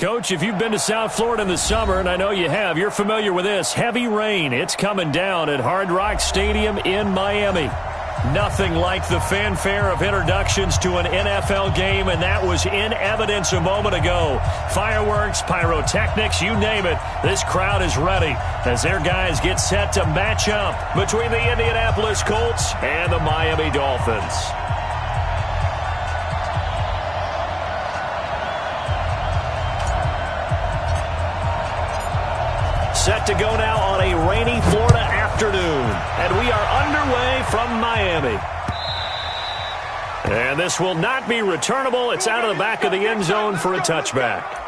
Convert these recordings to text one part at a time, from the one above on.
Coach, if you've been to South Florida in the summer, and I know you have, you're familiar with this. Heavy rain. It's coming down at Hard Rock Stadium in Miami. Nothing like the fanfare of introductions to an NFL game, and that was in evidence a moment ago. Fireworks, pyrotechnics, you name it. This crowd is ready as their guys get set to match up between the Indianapolis Colts and the Miami Dolphins. Set to go now on a rainy Florida afternoon. And we are underway from Miami. And this will not be returnable. It's out of the back of the end zone for a touchback.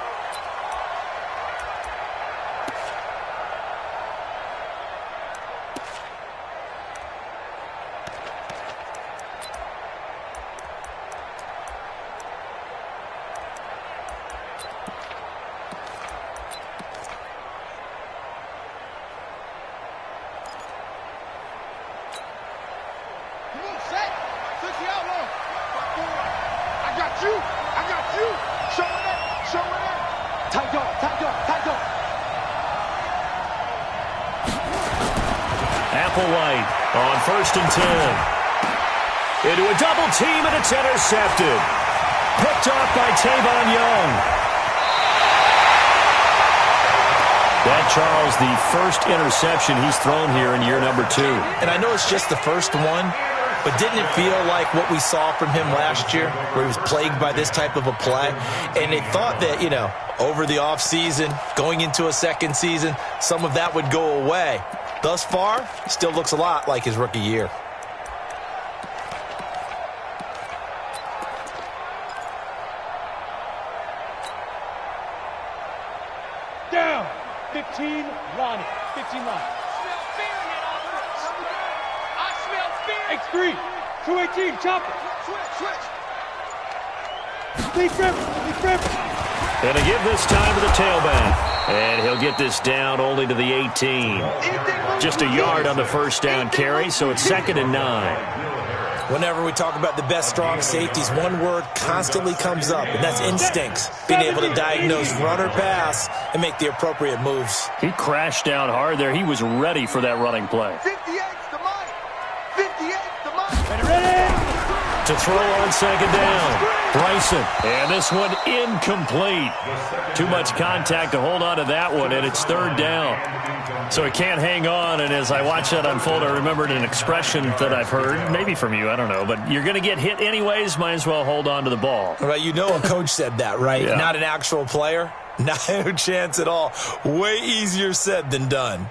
On 1st and 10. Into a double team, and it's intercepted. Picked off by Tavon Young. That, Charles, the first interception he's thrown here in year number 2. And I know it's just the first one, but didn't it feel like what we saw from him last year, where he was plagued by this type of a play? And they thought that, over the offseason, going into a second season, some of that would go away. Thus far, still looks a lot like his rookie year. Down. 15 line. 15 line. I smell fear. X3. 218. Chop it. Switch. Lead Trevor. And to give this time to the tailback. And he'll get this down only to the 18. Just a yard on the first down carry, so it's 2nd and 9. Whenever we talk about the best strong safeties, one word constantly comes up, and that's instincts. Being able to diagnose run or pass and make the appropriate moves. He crashed down hard there. He was ready for that running play. 58's the money. 58's the money. Ready. To throw on 2nd down. Bryson. And this one incomplete. Too much contact to hold on to that one, and it's 3rd down. So he can't hang on, and as I watch that unfold, I remembered an expression that I've heard, maybe from you, I don't know, but you're going to get hit anyways, might as well hold on to the ball. Right, a coach said that, right? Yeah. Not an actual player. Not a chance at all. Way easier said than done.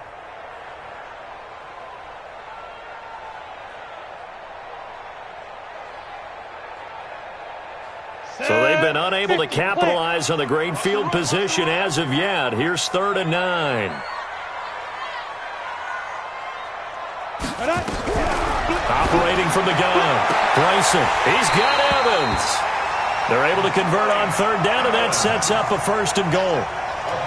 So they've been unable to capitalize on the great field position as of yet. Here's 3rd and 9. Operating from the gun. Bryson. He's got Evans. They're able to convert on 3rd down, and that sets up a 1st and goal.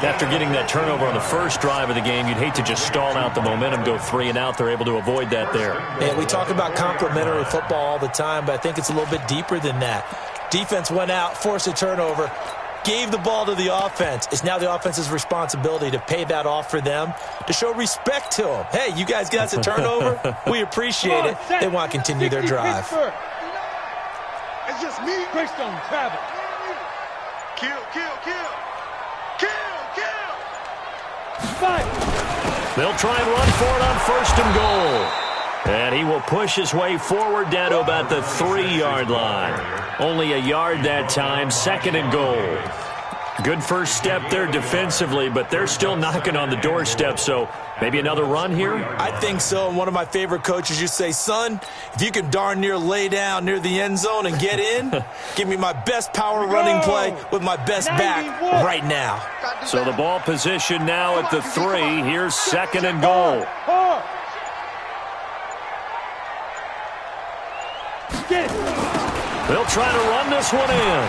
After getting that turnover on the first drive of the game, you'd hate to just stall out the momentum, go 3 and out. They're able to avoid that there. Yeah, we talk about complementary football all the time, but I think it's a little bit deeper than that. Defense went out, forced a turnover, gave the ball to the offense. It's now the offense's responsibility to pay that off for them, to show respect to them. Hey, you guys got us a turnover. We appreciate it. They want to continue their drive. It's just me. Greystone, travel. Kill. 5. They'll try and run for it on 1st and goal. And he will push his way forward down to about the 3-yard line. Only a yard that time, 2nd and goal. Good first step there defensively, but they're still knocking on the doorstep, so maybe another run here? I think so, and one of my favorite coaches used to say, son, if you can darn near lay down near the end zone and get in, give me my best power running play with my best back right now. So the ball position now at the 3. Here's 2nd and goal. They'll try to run this one in.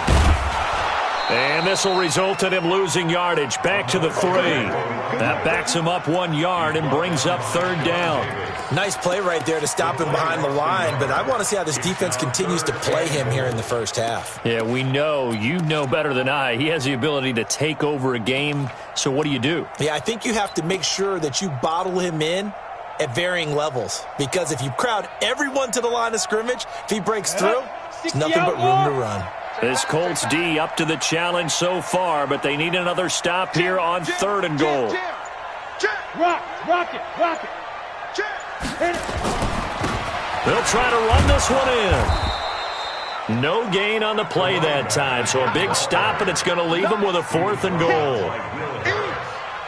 And this will result in him losing yardage. Back to the 3. That backs him up 1 yard and brings up 3rd down. Nice play right there to stop him behind the line, but I want to see how this defense continues to play him here in the first half. Yeah, we know. You know better than I. He has the ability to take over a game, so what do? Yeah, I think you have to make sure that you bottle him in at varying levels, because if you crowd everyone to the line of scrimmage, if he breaks through, there's nothing but room to run. This Colts D up to the challenge so far, but they need another stop here on 3rd and goal. Rock it. Hit it. They'll try to run this one in. No gain on the play that time, so a big stop, and it's going to leave them with a 4th and goal.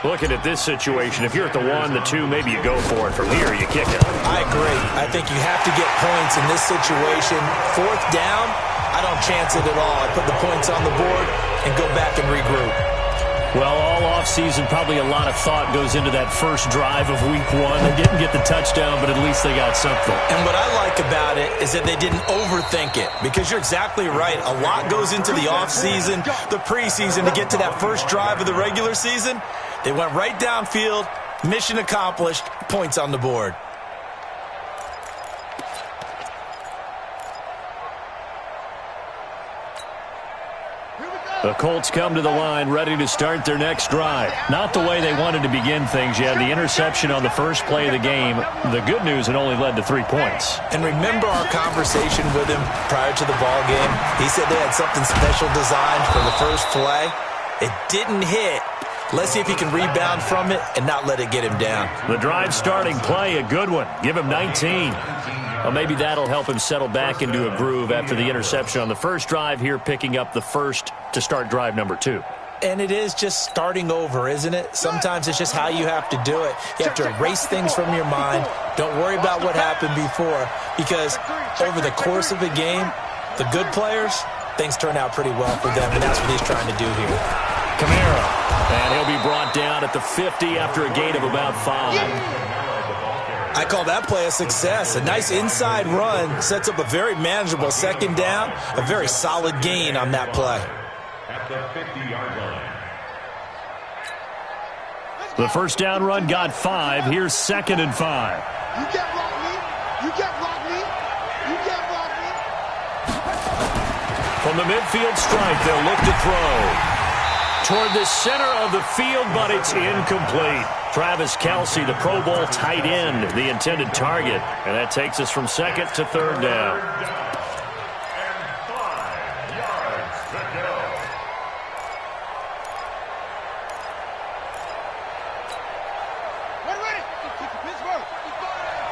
Looking at this situation, if you're at the 1, the 2, maybe you go for it. From here, you kick it. I agree. I think you have to get points in this situation. 4th down, I don't chance it at all. I put the points on the board and go back and regroup. Well, all offseason, probably a lot of thought goes into that first drive of Week 1. They didn't get the touchdown, but at least they got something. And what I like about it is that they didn't overthink it, because you're exactly right. A lot goes into the offseason, the preseason, to get to that first drive of the regular season. They went right downfield, mission accomplished, points on the board. The Colts come to the line ready to start their next drive. Not the way they wanted to begin things yet. The interception on the first play of the game. The good news, it only led to 3 points. And remember our conversation with him prior to the ball game? He said they had something special designed for the first play. It didn't hit. Let's see if he can rebound from it and not let it get him down. The drive starting play, a good one. Give him 19. Well, maybe that'll help him settle back into a groove after the interception on the first drive here, picking up the first to start drive number 2. And it is just starting over, isn't it? Sometimes it's just how you have to do it. You have to erase things from your mind. Don't worry about what happened before, because over the course of a game, the good players, things turn out pretty well for them, and that's what he's trying to do here. Kamara, and he'll be brought down at the 50 after a gain of about 5. I call that play a success. A nice inside run sets up a very manageable 2nd down, a very solid gain on that play. At the 50-yard line. The first down run got 5. Here's 2nd and 5. You can't block me. You can't block me. You can't block me. From the midfield stripe, they'll look to throw toward the center of the field, but it's incomplete. Travis Kelce, the Pro Bowl tight end, the intended target. And that takes us from 2nd to 3rd down. And 5 yards to go. We're ready. Pittsburgh.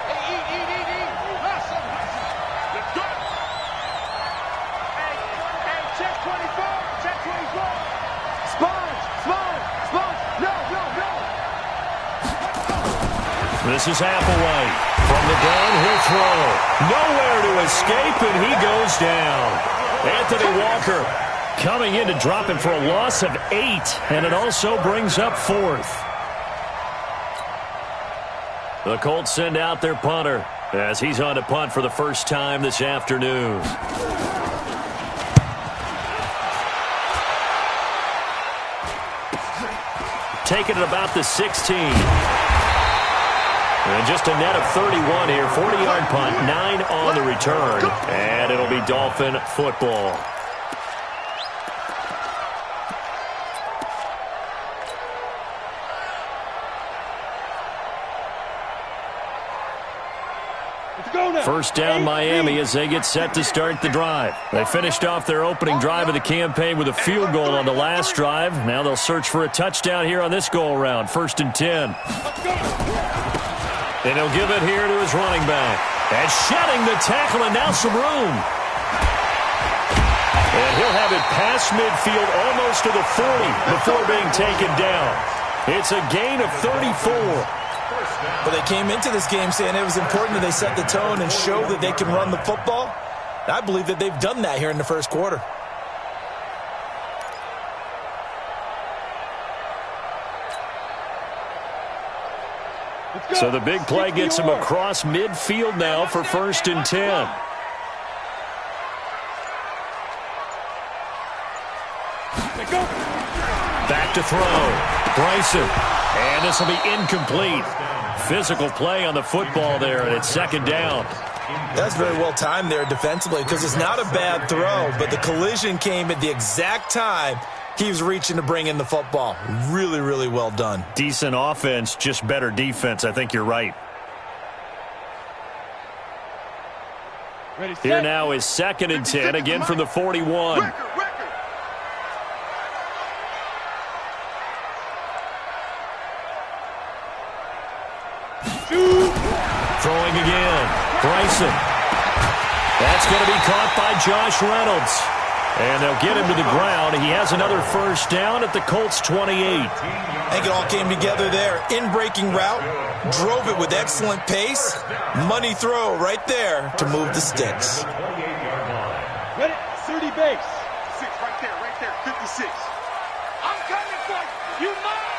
Hey, eat. Hustle. Let's go. Hey, check 24. Check 24. Sponge. No. This is Hathaway. From the gun, he'll throw. Nowhere to escape, and he goes down. Anthony Walker coming in to drop him for a loss of 8, and it also brings up 4th. The Colts send out their punter as he's on to punt for the first time this afternoon. Taking it about the 16. And just a net of 31 here. 40-yard punt, 9 on the return. And it'll be Dolphin football. First down Miami as they get set to start the drive. They finished off their opening drive of the campaign with a field goal on the last drive. Now they'll search for a touchdown here on this go-around. 1st and 10. And he'll give it here to his running back. And shedding the tackle, and now some room. And he'll have it past midfield almost to the 40 before being taken down. It's a gain of 34. But they came into this game saying it was important that they set the tone and show that they can run the football. And I believe that they've done that here in the first quarter. So the big play gets him across midfield now for 1st and 10. Back to throw. Bryson. And this will be incomplete. Physical play on the football there, and it's second down. That's very well timed there defensively because it's not a bad throw, but the collision came at the exact time he was reaching to bring in the football. Really, really well done. Decent offense, just better defense. I think you're right. Here now is 2nd and 10, again from the 41. Throwing again. Bryson. That's going to be caught by Josh Reynolds. And they'll get him to the ground. He has another first down at the Colts 28. I think it all came together there. In-breaking route. Drove it with excellent pace. Money throw right there to move the sticks. Ready? 30 base. 6 right there, 56. I'm coming for you. You mine.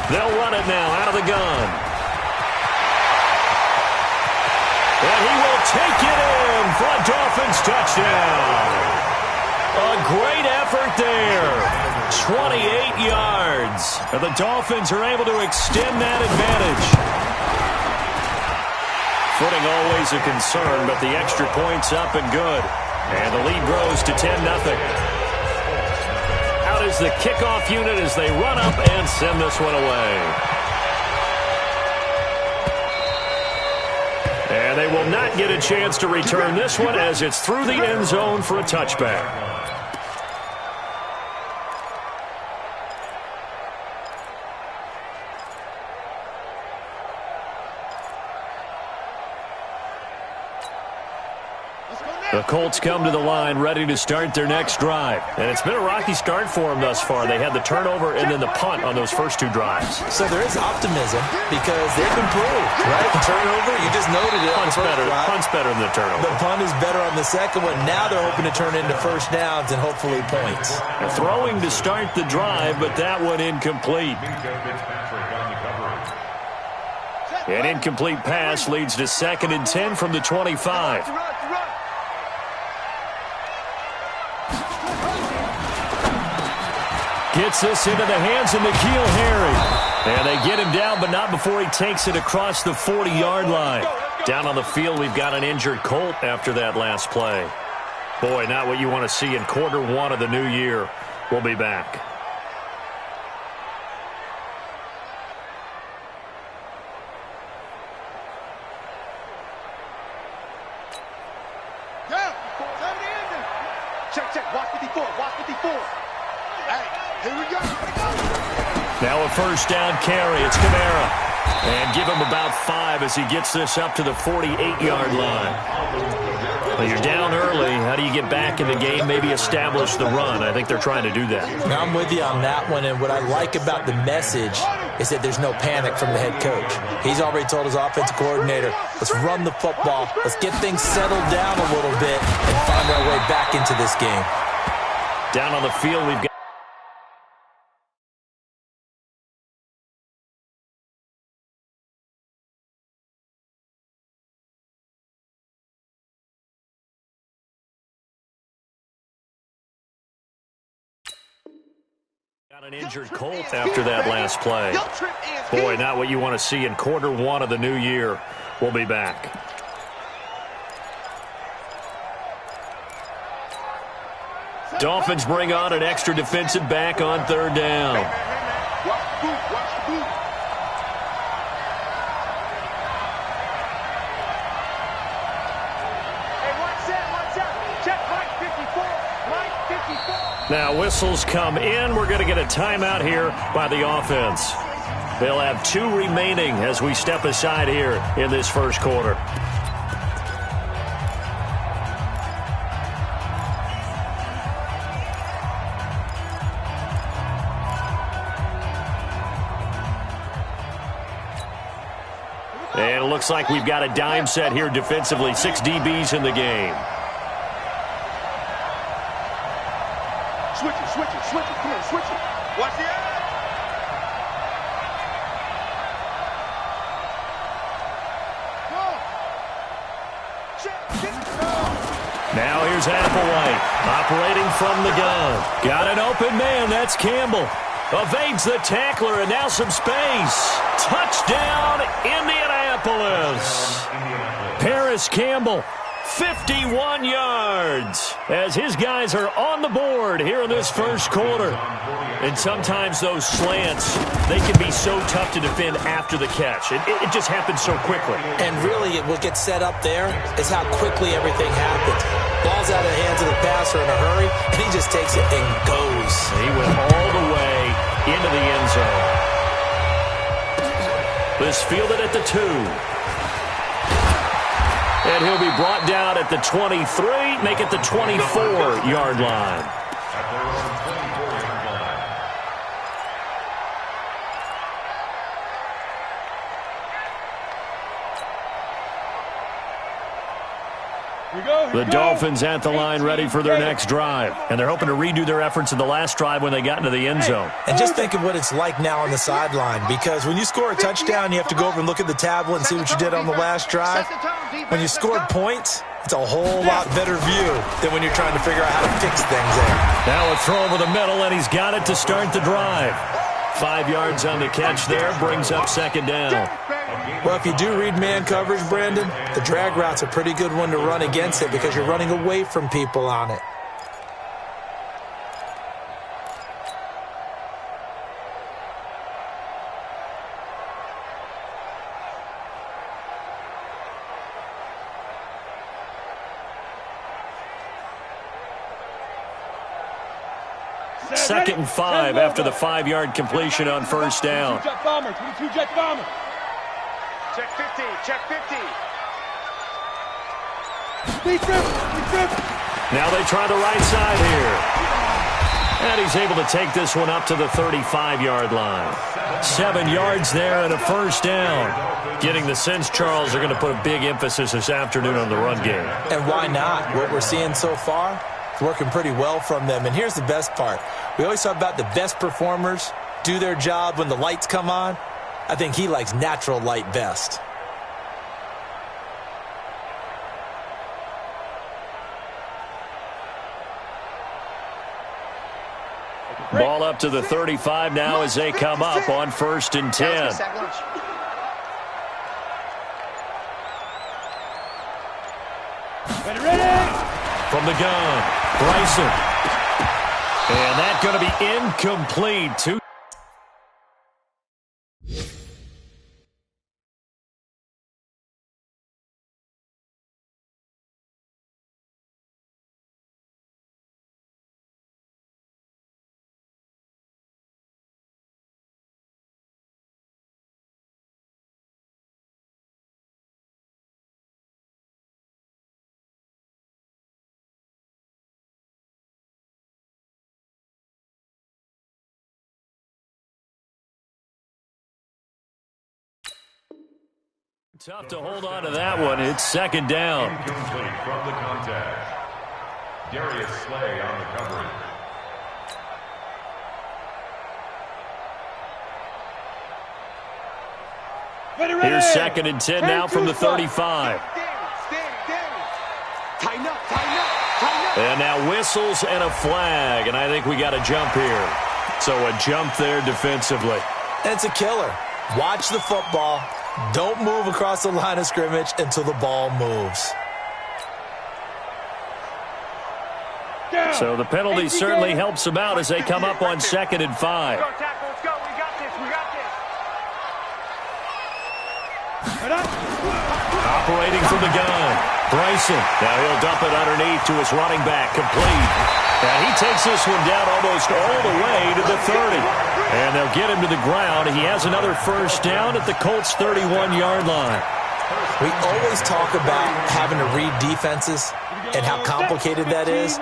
They'll run it now out of the gun. And he will take it in for a Dolphins touchdown. A great effort there. 28 yards. And the Dolphins are able to extend that advantage. Footing always a concern, but the extra point's up and good. And the lead grows to 10-0. Out is the kickoff unit as they run up and send this one away. And they will not get a chance to return this one as it's through the end zone for a touchback. The Colts come to the line ready to start their next drive. And it's been a rocky start for them thus far. They had the turnover and then the punt on those first 2 drives. So there is optimism because they've improved, right? The turnover, you just noted it. Punt's better than the turnover. The punt is better on the second one. Now they're hoping to turn into first downs and hopefully points. Throwing to start the drive, but that one incomplete. An incomplete pass leads to 2nd and 10 from the 25. Gets this into the hands of N'Keal Harry. And they get him down, but not before he takes it across the 40-yard line. Down on the field, we've got an injured Colt after that last play. Boy, not what you want to see in quarter 1 of the new year. We'll be back. Check. Watch 54. Hey, here we go. Now a first down carry. It's Kamara. And give him about 5 as he gets this up to the 48-yard line. Well, you're down early. How do you get back in the game? Maybe establish the run. I think they're trying to do that. Now I'm with you on that one, and what I like about the message is that there's no panic from the head coach. He's already told his offensive coordinator, let's run the football, let's get things settled down a little bit and find our way back into this game. Down on the field, we've got an injured Colt after that last play. Boy, not what you want to see in quarter 1 of the new year. We'll be back. Dolphins bring on an extra defensive back on 3rd down. Watch the boot. Hey, watch out. Check Mike 54. Now whistles come in. We're going to get a timeout here by the offense. They'll have 2 remaining as we step aside here in this first quarter. And it looks like we've got a dime set here defensively. 6 DBs in the game. Switch it. Come on, switch it. Watch the eye. Go. Check. Now here's Applewhite, operating from the gun. Got an open man, that's Campbell. Evades the tackler, and now some space. Touchdown, Indianapolis. Paris Campbell, 51 yards, as his guys are on the board here in this first quarter. And sometimes those slants, they can be so tough to defend after the catch. It just happens so quickly. And really, what gets set up there is how quickly everything happens. Ball's out of the hands of the passer in a hurry, and he just takes it and goes. He went all the way into the end zone. This fielded at the 2. And he'll be brought down at the 23, make it the 24-yard line. The Dolphins at the line ready for their next drive. And they're hoping to redo their efforts in the last drive when they got into the end zone. And just think of what it's like now on the sideline, because when you score a touchdown, you have to go over and look at the tablet and see what you did on the last drive. When you scored points, it's a whole lot better view than when you're trying to figure out how to fix things there. Now a throw over the middle, and he's got it to start the drive. 5 yards on the catch there, brings up second down. Well, if you do read man coverage, Brandon, the drag route's a pretty good one to run against it because you're running away from people on it. Second and 5 after the 5-yard completion on first down. 22 jet bomber, 22 jet bomber. Check 50, check 50. Speed trip. Now they try the right side here. And he's able to take this one up to the 35-yard line. 7 yards there and a first down. Getting the sense, Charles, are going to put a big emphasis this afternoon on the run game. And why not? What we're seeing so far, it's working pretty well from them. And here's the best part. We always talk about the best performers do their job when the lights come on. I think he likes natural light best. Ball up to the 35 now as they come up on 1st and 10. Ready. From the gun, Bryson. And that's going to be incomplete. Tough to hold on to that one. It's second down. Incomplete from the contact. Darius Slay on the coverage. Here's 2nd and 10 now from the 35. And now whistles and a flag, and I think we got a jump here. So a jump there defensively. It's a killer. Watch the football. Don't move across the line of scrimmage until the ball moves. So the penalty certainly helps them out as they come up on 2nd and 5. Let's go, tackle, let's go. We got this, we got this. Operating from the gun, Bryson. Now he'll dump it underneath to his running back, complete. Now he takes this one down almost all the way to the 30. And they'll get him to the ground. He has another first down at the Colts' 31-yard line. We always talk about having to read defenses and how complicated that is.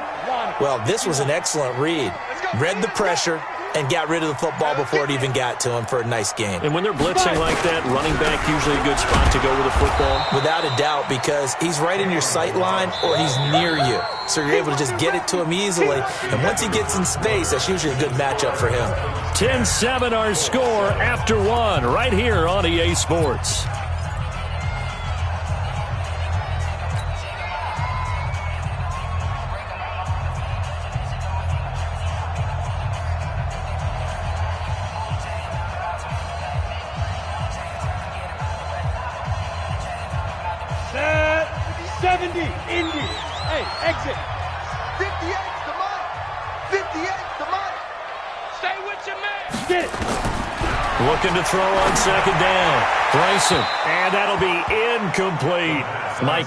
Well, this was an excellent read. Read the pressure and got rid of the football before it even got to him for a nice game. And when they're blitzing like that, running back usually a good spot to go with the football? Without a doubt, because he's right in your sight line or he's near you. So you're able to just get it to him easily. And once he gets in space, that's usually a good matchup for him. 10-7 our score after one right here on EA Sports. 70, Indy. Hey, exit. 58's the money. 58's the money. Stay with your man. Get it. Looking to throw on second down. Bryson. And that'll be incomplete. Mike.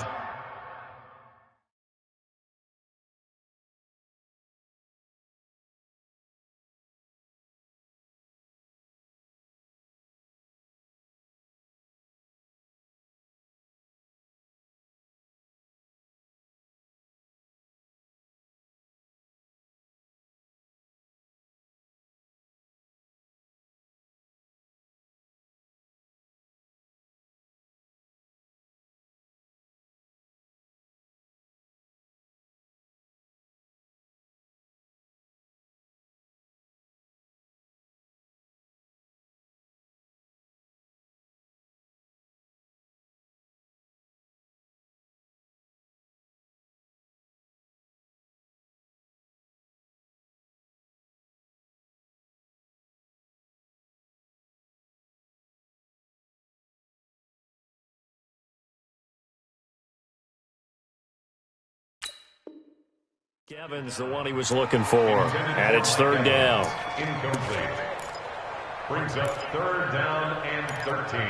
Evans, the one he was looking for. And it's third down. Incomplete. Brings up third down and 13.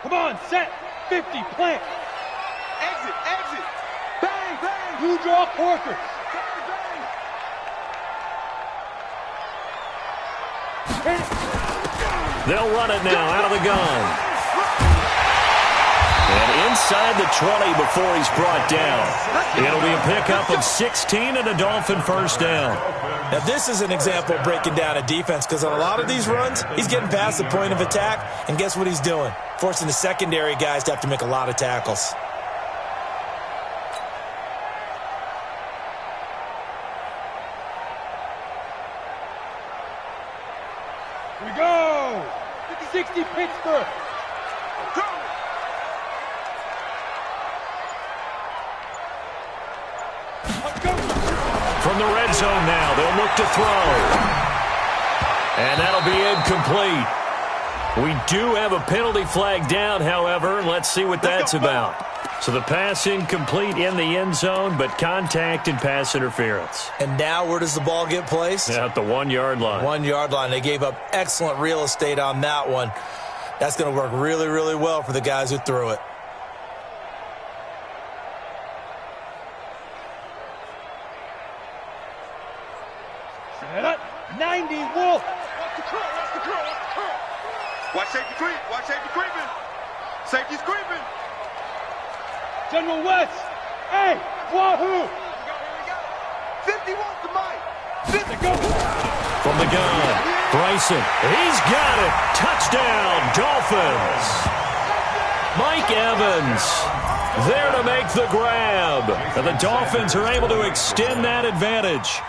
Come on, set. 50, plant. Exit, exit. Bang, bang. Blue draw Corker. Bang, bang. Hit it. They'll run it now out of the gun. And inside the 20 before he's brought down. It'll be a pickup of 16 and a Dolphin first down. Now, this is an example of breaking down a defense because on a lot of these runs, he's getting past the point of attack, and guess what he's doing? Forcing the secondary guys to have to make a lot of tackles. Here we go. 60 Pittsburgh. From the red zone now, they'll look to throw. And that'll be incomplete. We do have a penalty flag down, however, and let's see what that's about. So the pass incomplete in the end zone, but contact and pass interference. And now where does the ball get placed? At the 1 yard line. 1 yard line. They gave up excellent real estate on that one. That's going to work really, really well for the guys who threw it. Set up. 90, Wolf. Watch the curl, watch the curl, watch the curl. Watch safety creep, watch safety creeping. Safety's creeping. General West. Hey, Wahoo. Here we go. 50 wants the mic. 50 Go. From the gun, Bryson. He's got it. Touchdown, Dolphins. Mike Evans there to make the grab. And the Dolphins are able to extend that advantage.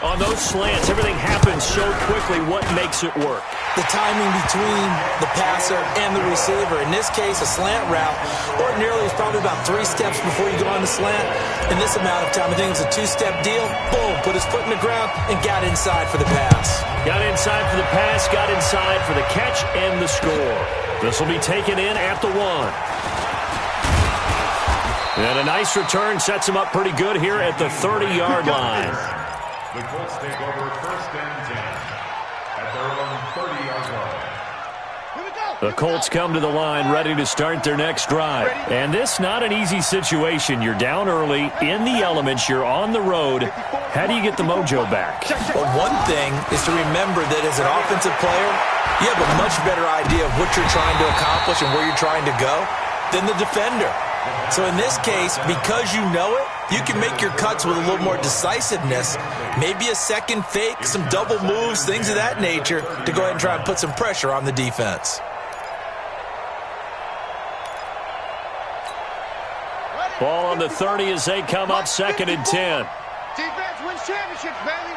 On those slants, everything happens so quickly. What makes it work? The timing between the passer and the receiver. In this case, a slant route ordinarily is probably about 3 steps before you go on the slant. In this amount of time, I think it's a 2-step deal. Boom, put his foot in the ground and got inside for the pass. Got inside for the pass, got inside for the catch and the score. This will be taken in at the 1. And a nice return sets him up pretty good here at the 30-yard line. The Colts take over first and 10 at their own 30-yard line. The Colts come to the line ready to start their next drive. And this not an easy situation. You're down early, in the elements, you're on the road. How do you get the mojo back? Well, one thing is to remember that as an offensive player, you have a much better idea of what you're trying to accomplish and where you're trying to go than the defender. So in this case, because you know it, you can make your cuts with a little more decisiveness, maybe a second fake, some double moves, things of that nature, to go ahead and try and put some pressure on the defense. Ball on the 30 as they come up, 2nd and 10. Defense wins championships, baby.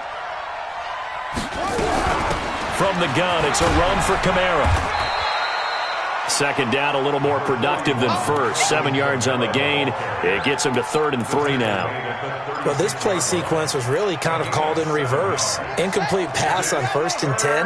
From the gun, it's a run for Kamara. Second down, a little more productive than first. 7 yards on the gain. It gets him to 3rd and 3 now. Well, this play sequence was really kind of called in reverse. Incomplete pass on 1st and 10.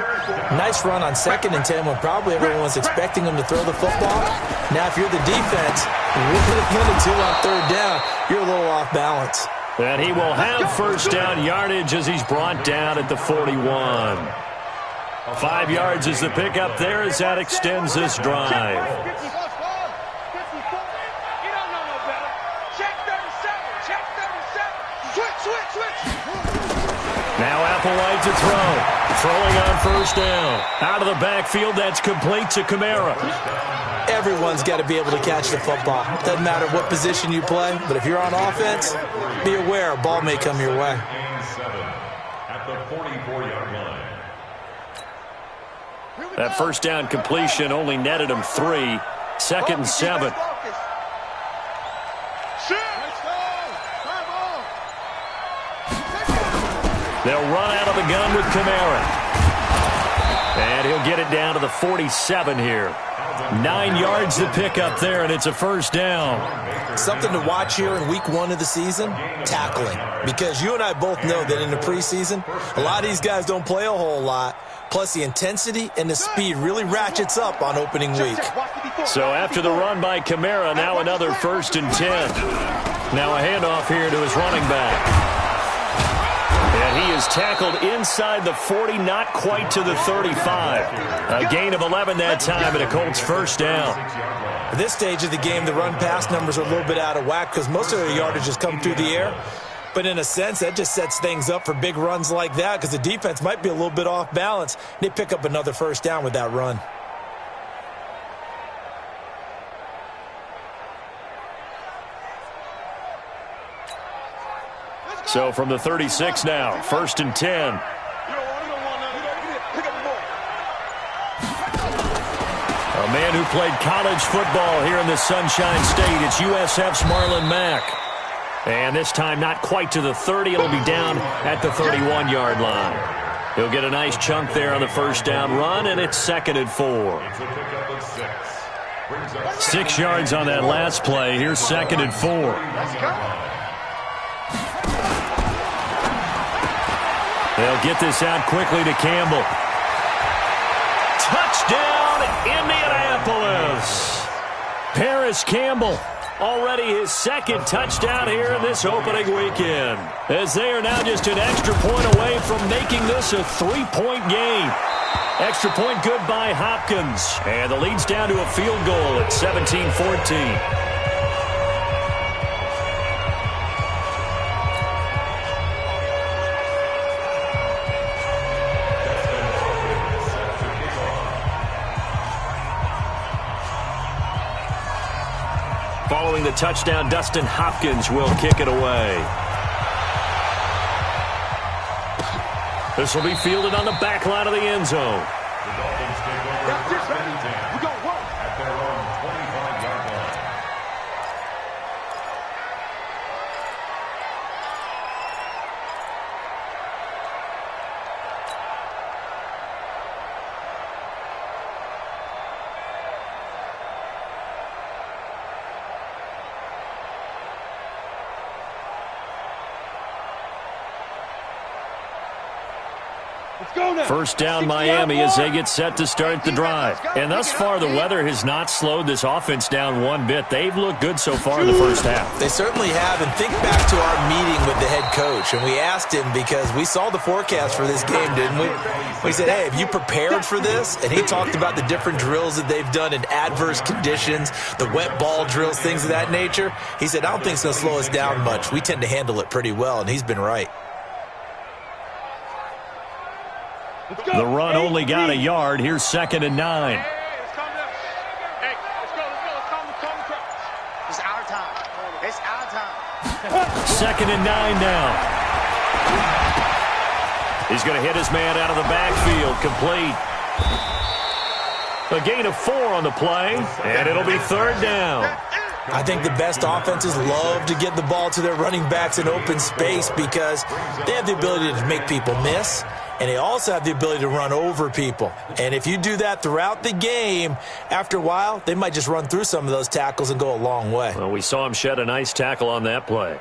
Nice run on 2nd and 10 when probably everyone's expecting him to throw the football. Now, if you're the defense, with 1 and 2 on 3rd down, you're a little off balance. And he will have first down yardage as he's brought down at the 41. 5 yards is the pickup there as that extends this drive. Now Applewhite to throw. Throwing on first down. Out of the backfield, that's complete to Kamara. Everyone's got to be able to catch the football. Doesn't matter what position you play, but if you're on offense, be aware a ball may come your way. At the 44-yard line. That first down completion only netted him 3. 2nd and 7. They'll run out of the gun with Kamara. And he'll get it down to the 47 here. 9 yards to pick up there, and it's a first down. Something to watch here in week 1 of the season, tackling. Because you and I both know that in the preseason, a lot of these guys don't play a whole lot. Plus, the intensity and the speed really ratchets up on opening week. So after the run by Kamara, now another 1st and 10. Now a handoff here to his running back. And he is tackled inside the 40, not quite to the 35. A gain of 11 that time, and a Colts first down. At this stage of the game, the run-pass numbers are a little bit out of whack because most of their yardage has come through the air. But in a sense, that just sets things up for big runs like that because the defense might be a little bit off balance. They pick up another first down with that run. So from the 36 now, 1st and 10. A man who played college football here in the Sunshine State. It's USF's Marlon Mack. And this time not quite to the 30. It'll be down at the 31-yard line. He'll get a nice chunk there on the first down run, and it's 2nd and 4. 6 yards on that last play. Here's 2nd and 4. They'll get this out quickly to Campbell. Touchdown, Indianapolis. Paris Campbell. Already his 2nd touchdown here in this opening weekend. As they are now just an extra point away from making this a 3-point game. Extra point good by Hopkins. And the lead's down to a field goal at 17-14. Following the touchdown, Dustin Hopkins will kick it away. This will be fielded on the back line of the end zone. The Dolphins take over first and 10 at their own 25-yard line. First down Miami as they get set to start the drive. And thus far, the weather has not slowed this offense down one bit. They've looked good so far in the first half. They certainly have. And think back to our meeting with the head coach. And we asked him because we saw the forecast for this game, didn't we? We said, hey, have you prepared for this? And he talked about the different drills that they've done in adverse conditions, the wet ball drills, things of that nature. He said, I don't think it's going to slow us down much. We tend to handle it pretty well. And he's been right. The run only got a yard. Here's 2nd and 9. Hey, let's go. It's our time. It's our time. 2nd and 9 now. He's going to hit his man out of the backfield. Complete. A gain of 4 on the play, and it'll be 3rd down. I think the best offenses love to get the ball to their running backs in open space because they have the ability to make people miss. and they also have the ability to run over people. And if you do that throughout the game, after a while, they might just run through some of those tackles and go a long way. Well, we saw him shed a nice tackle on that play.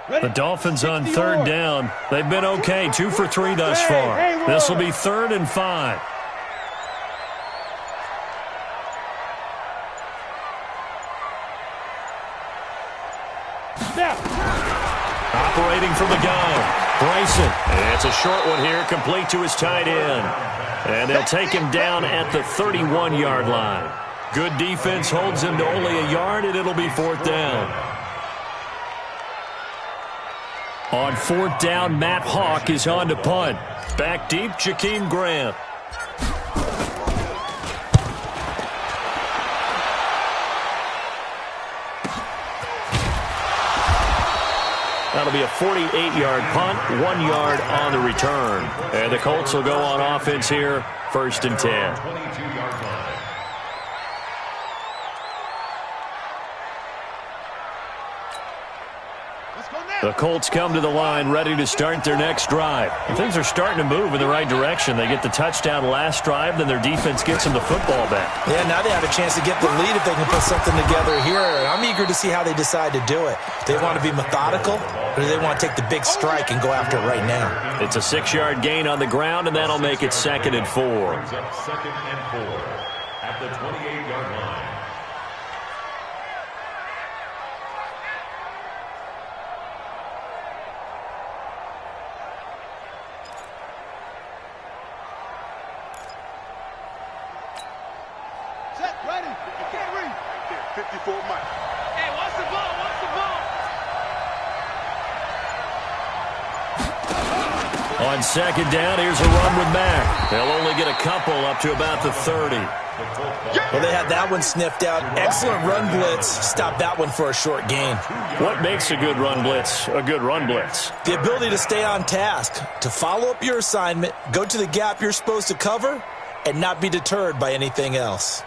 The Dolphins on third down. They've been okay, 2 for 3 thus far. This will be 3rd and 5. Operating from the gun, Bryson. And it's a short one here, complete to his tight end. And they'll take him down at the 31-yard line. Good defense holds him to only a yard, and it'll be 4th down. On 4th down, Matt Hawk is on to punt. Back deep, Jakeem Grant. That'll be a 48-yard punt, 1 yard on the return. And the Colts will go on offense here, 1st and 10. The Colts come to the line ready to start their next drive. And things are starting to move in the right direction. They get the touchdown last drive, then their defense gets them the football back. Yeah, now they have a chance to get the lead if they can put something together here. I'm eager to see how they decide to do it. Do they want to be methodical, or do they want to take the big strike and go after it right now? It's a 6-yard gain on the ground, and that'll make it 2nd and 4. 2nd and 4 at the 28-yard line. Set, ready. You can't read. 54 Mike. Hey, watch the ball. Watch the ball. On 2nd down, here's a run with Mack. They'll only get a couple up to about the 30. Well, they had that one sniffed out. Excellent run blitz. Stop that one for a short gain. What makes a good run blitz a good run blitz? The ability to stay on task, to follow up your assignment, go to the gap you're supposed to cover, and not be deterred by anything else.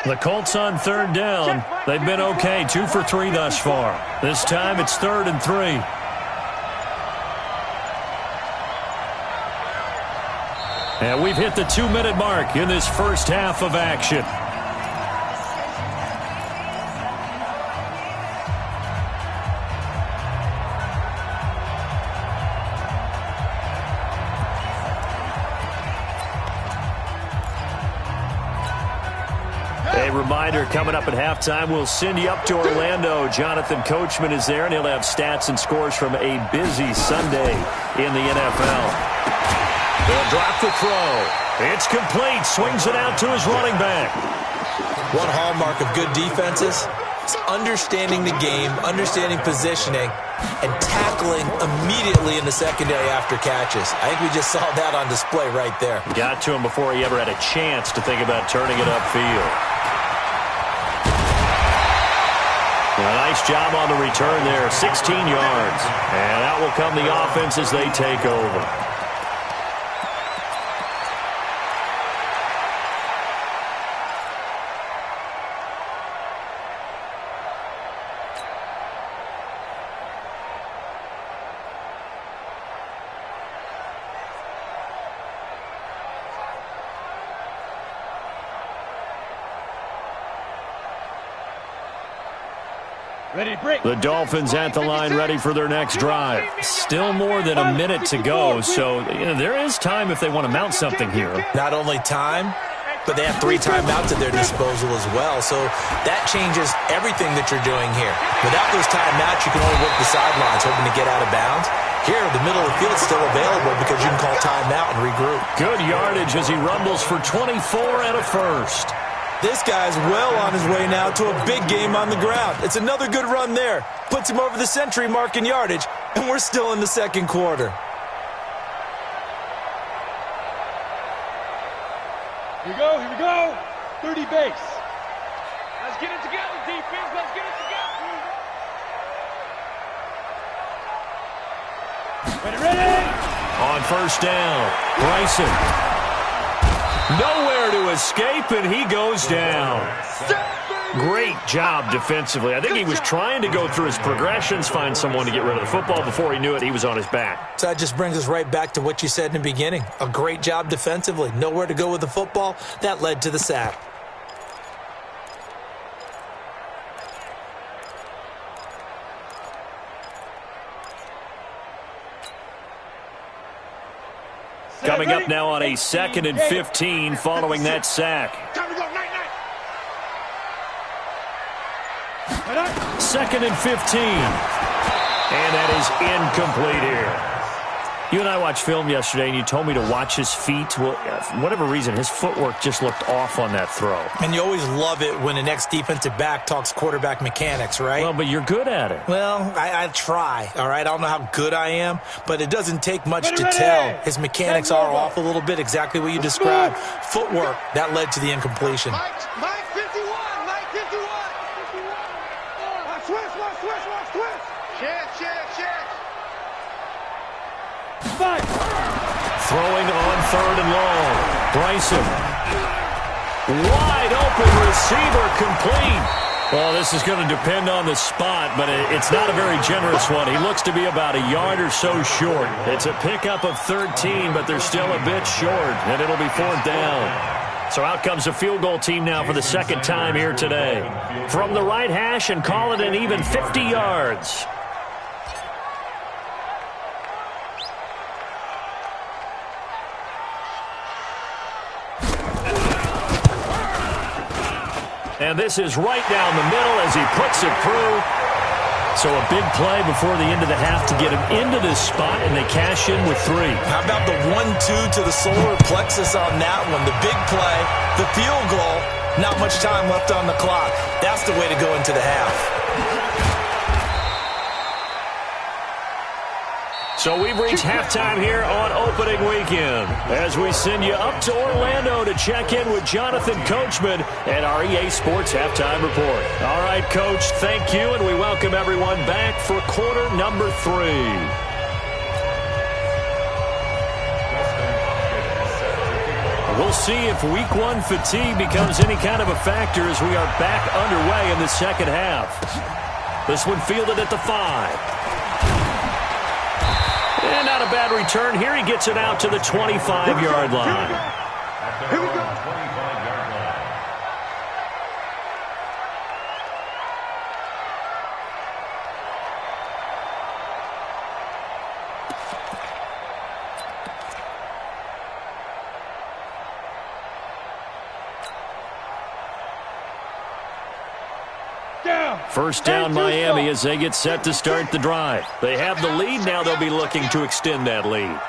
The Colts on 3rd down. They've been okay, 2 for 3 thus far. This time it's 3rd and 3. And we've hit the 2-minute mark in this first half of action. A reminder, coming up at halftime, we'll send you up to Orlando. Jonathan Coachman is there, and he'll have stats and scores from a busy Sunday in the NFL. They'll drop the throw. It's complete. Swings it out to his running back. One hallmark of good defenses is understanding the game, understanding positioning, and tackling immediately in the secondary after catches. I think we just saw that on display right there. Got to him before he ever had a chance to think about turning it upfield. A nice job on the return there, 16 yards. And out will come the offense as they take over. The Dolphins at the line ready for their next drive. Still more than a minute to go, so there is time if they want to mount something here. Not only time, but they have 3 timeouts at their disposal as well, so that changes everything that you're doing here. Without those timeouts, you can only work the sidelines, hoping to get out of bounds. Here, the middle of the field is still available because you can call timeout and regroup. Good yardage as he rumbles for 24 and a first. This guy's well on his way now to a big game on the ground. It's another good run there. Puts him over the century mark in yardage, and we're still in the second quarter. Here we go. 30 base. Let's get it together, defense. Let's get it together. On first down, Bryson. Nowhere to escape, and he goes down. Great job defensively. I think he was trying to go through his progressions, find someone to get rid of the football. Before he knew it, he was on his back. So that just brings us right back to what you said in the beginning. A great job defensively. Nowhere to go with the football. That led to the sack. Coming up now on a 2nd and 15 following that sack. Time to go, night. 2nd and 15. And that is incomplete here. You and I watched film yesterday, and you told me to watch his feet. Well, for whatever reason, his footwork just looked off on that throw. And you always love it when the next defensive back talks quarterback mechanics, right? Well, but you're good at it. Well, I try, all right? I don't know how good I am, but it doesn't take much to tell. His mechanics are off a little bit, exactly what you described. Footwork, that led to the incompletion. Mike 51. Switch. Check. Throwing on 3rd and long. Bryson. Wide open receiver complete. Well, this is going to depend on the spot, but it's not a very generous one. He looks to be about a yard or so short. It's a pickup of 13, but they're still a bit short, and it'll be 4th down. So out comes a field goal team now for the 2nd time here today. From the right hash, and call it an even 50 yards. And this is right down the middle as he puts it through. So a big play before the end of the half to get him into this spot, and they cash in with 3. How about the 1-2 to the solar plexus on that one? The big play, the field goal, not much time left on the clock. That's the way to go into the half. So we've reached halftime here on opening weekend as we send you up to Orlando to check in with Jonathan Coachman at our EA Sports Halftime Report. All right, Coach, thank you, and we welcome everyone back for quarter number 3. We'll see if week 1 fatigue becomes any kind of a factor as we are back underway in the second half. This one fielded at the 5. And not a bad return here. He gets it out to the 25-yard line. Here we go. First down, Miami, as they get set to start the drive. They have the lead. Now they'll be looking to extend that lead.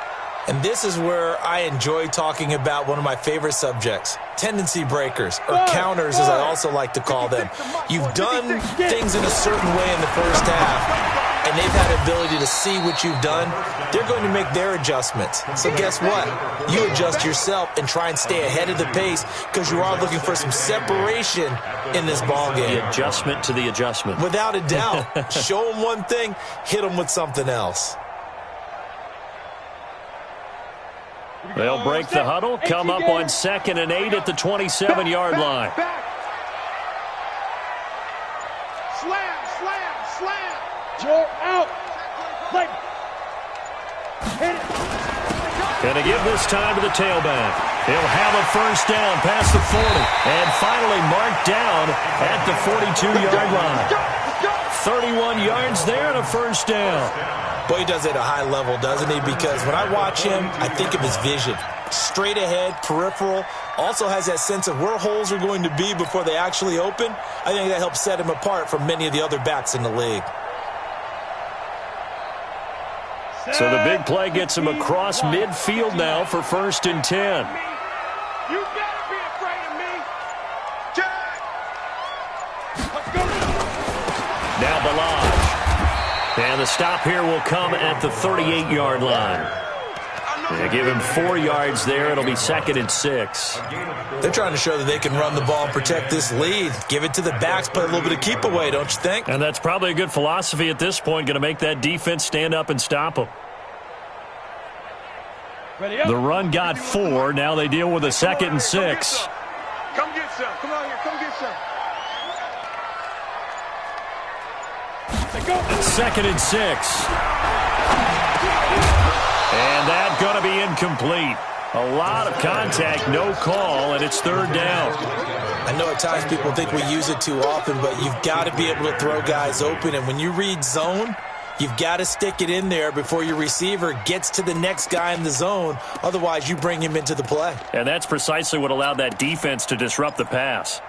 And this is where I enjoy talking about one of my favorite subjects, tendency breakers, or counters as I also like to call them. You've done things in a certain way in the first half, and they've had the ability to see what you've done. They're going to make their adjustments. So guess what? You adjust yourself and try and stay ahead of the pace because you are looking for some separation in this ball game. The adjustment to the adjustment. Without a doubt. Show them one thing, hit them with something else. They'll break the huddle, come up on 2nd and 8 at the 27-yard line. Slam. Joe out. Hit it. Gonna give this time to the tailback. He'll have a first down past the 40. And finally marked down at the 42-yard line. 31 yards there and a first down. Boy, he does it at a high level, doesn't he? Because when I watch him, I think of his vision. Straight ahead, peripheral. Also has that sense of where holes are going to be before they actually open. I think that helps set him apart from many of the other backs in the league. So the big play gets him across midfield now for 1st and 10. You gotta be afraid of me. Jack. Let's go. Now Balaj. And the stop here will come at the 38-yard line. They give him 4 yards there. It'll be 2nd and 6. They're trying to show that they can run the ball and protect this lead. Give it to the backs, play a little bit of keep away, don't you think? And that's probably a good philosophy at this point, going to make that defense stand up and stop them. The run got 4. Now they deal with a 2nd and 6. Come get some. Come on here. Come get some. 2nd and 6. And that's going to be incomplete. A lot of contact, no call, and it's 3rd down. I know at times people think we use it too often, but you've got to be able to throw guys open. And when you read zone, you've got to stick it in there before your receiver gets to the next guy in the zone. Otherwise, you bring him into the play. And that's precisely what allowed that defense to disrupt the pass.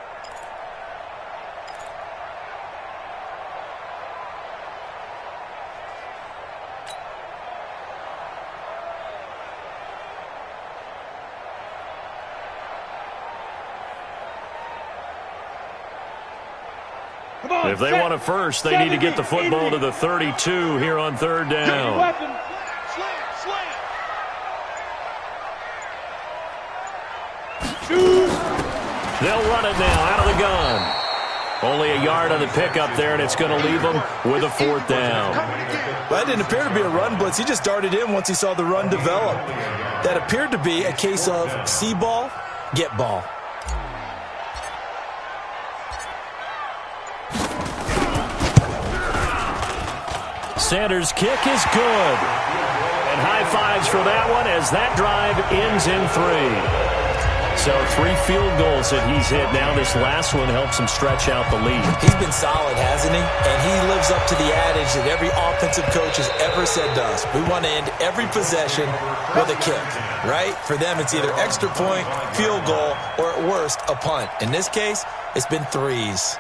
If they want it first, they need to get the football to the 32 here on 3rd down. They'll run it now out of the gun. Only a yard on the pickup there, and it's going to leave them with a 4th down. That didn't appear to be a run blitz. He just darted in once he saw the run develop. That appeared to be a case of see ball, get ball. Sanders' kick is good. And high fives for that one as that drive ends in 3. So 3 field goals that he's hit now. This last one helps him stretch out the lead. He's been solid, hasn't he? And he lives up to the adage that every offensive coach has ever said to us. We want to end every possession with a kick, right? For them, it's either extra point, field goal, or at worst, a punt. In this case, it's been 3s.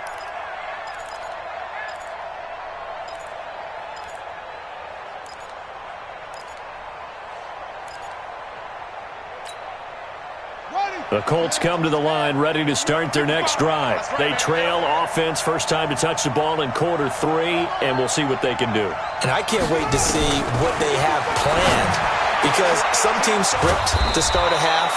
The Colts come to the line ready to start their next drive. They trail offense, first time to touch the ball in quarter 3, and we'll see what they can do. And I can't wait to see what they have planned, because some teams script to start a half.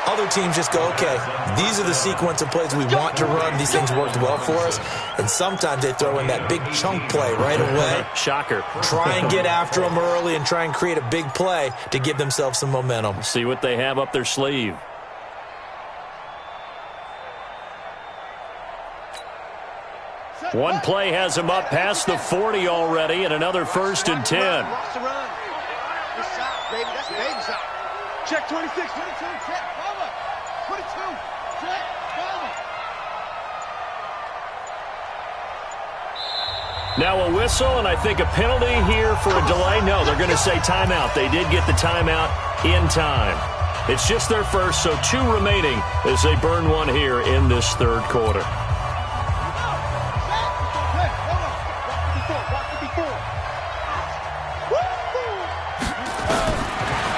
Other teams just go, okay, these are the sequence of plays we want to run. These things worked well for us. And sometimes they throw in that big chunk play right away. Shocker. Try and get after them early and try and create a big play to give themselves some momentum. See what they have up their sleeve. One play has him up past the 40 already, and another 1st and 10. Check 26. 22. Check. Bomber. 22. Check. Bomber. Now a whistle, and I think a penalty here for a delay. No, they're going to say timeout. They did get the timeout in time. It's just their first, so 2 remaining as they burn one here in this 3rd quarter.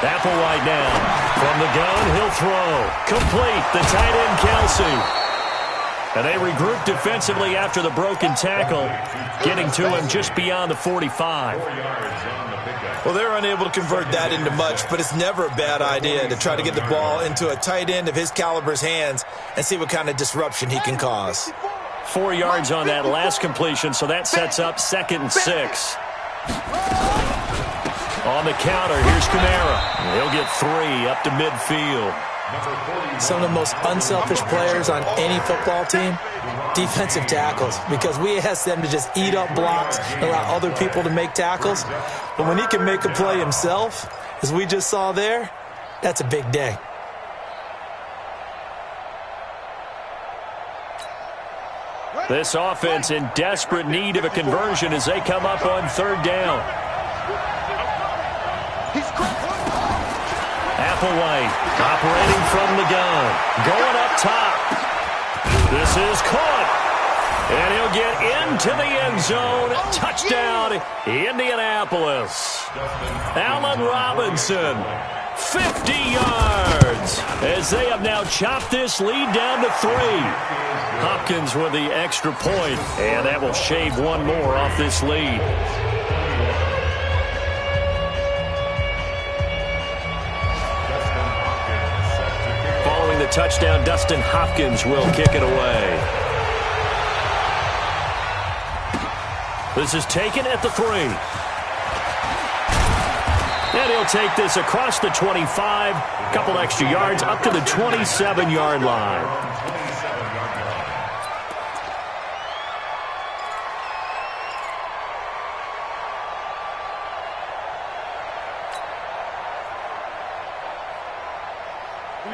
Applewhite now. From the gun, he'll throw. Complete. The tight end, Kelsey. And they regroup defensively after the broken tackle, getting to him just beyond the 45. Well, they're unable to convert that into much, but it's never a bad idea to try to get the ball into a tight end of his caliber's hands and see what kind of disruption he can cause. 4 yards on that last completion, so that sets up 2nd and 6. On the counter, here's Kamara. He'll get 3 up to midfield. Some of the most unselfish players on any football team, defensive tackles, because we ask them to just eat up blocks and allow other people to make tackles. But when he can make a play himself, as we just saw there, that's a big day. This offense in desperate need of a conversion as they come up on 3rd down. Applewhite operating from the gun. Going up top. This is caught. And he'll get into the end zone. Touchdown, Indianapolis. Allen Robinson, 50 yards. As they have now chopped this lead down to 3. Hopkins with the extra point. And that will shave one more off this lead. The touchdown, Dustin Hopkins will kick it away. This is taken at the 3. And he'll take this across the 25, a couple extra yards, up to the 27-yard line.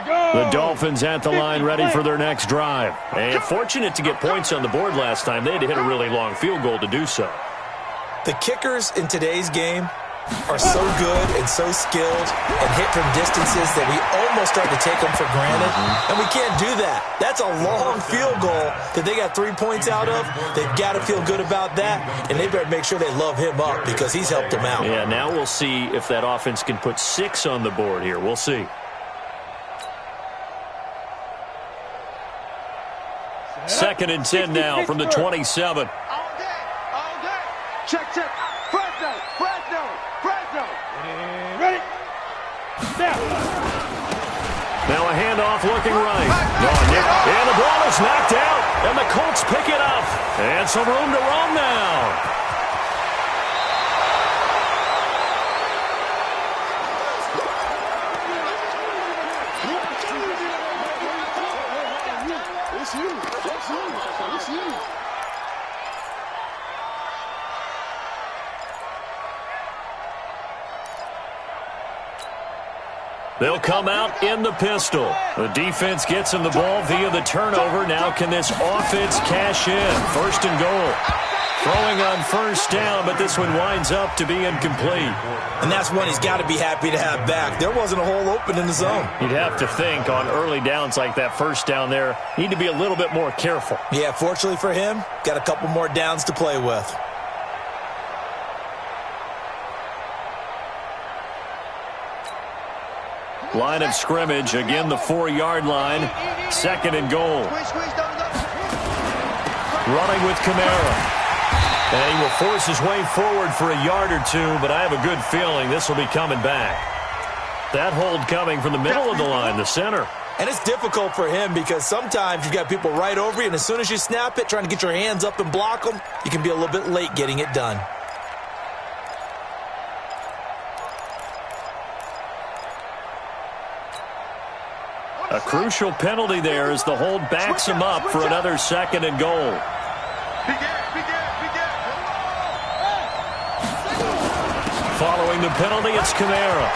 The Dolphins at the line ready for their next drive. And fortunate to get points on the board last time. They had to hit a really long field goal to do so. The kickers in today's game are so good and so skilled and hit from distances that we almost start to take them for granted. And we can't do that. That's a long field goal that they got 3 points out of. They've got to feel good about that, and they better make sure they love him up because he's helped them out. Yeah, now we'll see if that offense can put 6 on the board here. We'll see. Second and 10 now from the 27. All day, all day. Check, check. Fresno, Fresno, Fresno. Ready? Now a handoff looking right. And the ball is knocked out, and the Colts pick it up. And some room to roam now. They'll come out in the pistol. The defense gets him the ball via the turnover. Now can this offense cash in? First and goal. Throwing on first down, but this one winds up to be incomplete. And that's one he's got to be happy to have back. There wasn't a hole open in the zone. You'd have to think on early downs like that first down there, need to be a little bit more careful. Yeah, fortunately for him, got a couple more downs to play with. Line of scrimmage, again the 4-yard line. Second and goal. Running with Kamara. And he will force his way forward for a yard or two, but I have a good feeling this will be coming back. That hold coming from the middle of the line, the center. And it's difficult for him because sometimes you've got people right over you, and as soon as you snap it, trying to get your hands up and block them, you can be a little bit late getting it done. A crucial penalty there as the hold backs him up for another second and goal. Following the penalty, it's Kamara.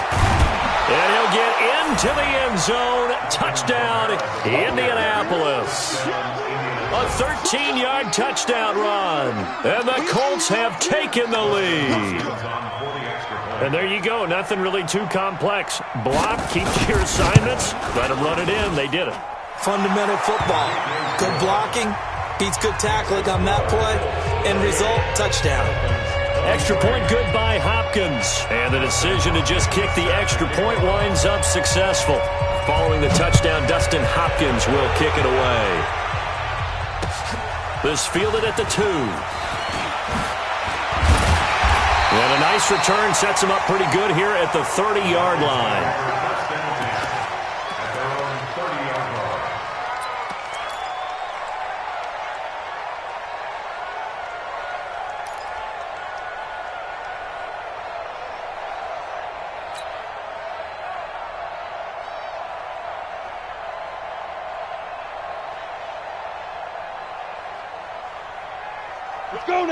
And he'll get into the end zone. Touchdown, Indianapolis. A 13-yard touchdown run. And the Colts have taken the lead. And there you go. Nothing really too complex. Block, keep to your assignments. Let them run it in. They did it. Fundamental football. Good blocking. Beats good tackling on that play. End result, touchdown. Extra point good by Hopkins. And the decision to just kick the extra point winds up successful. Following the touchdown, Dustin Hopkins will kick it away. This fielded at the 2. And a nice return sets him up pretty good here at the 30-yard line.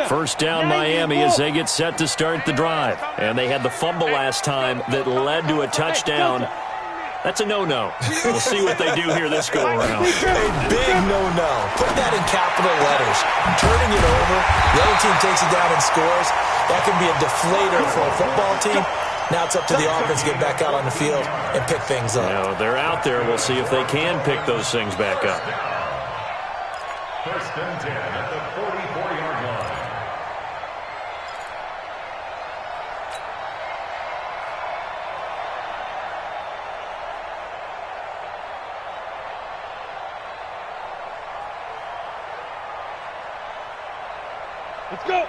First down Miami as they get set to start the drive. And they had the fumble last time that led to a touchdown. That's a no-no. We'll see what they do here this go-around. A big no-no. Put that in capital letters. Turning it over, the other team takes it down and scores. That can be a deflator for a football team. Now it's up to the offense to get back out on the field and pick things up. Now, they're out there. We'll see if they can pick those things back up. First and 10 at the 44-yard line.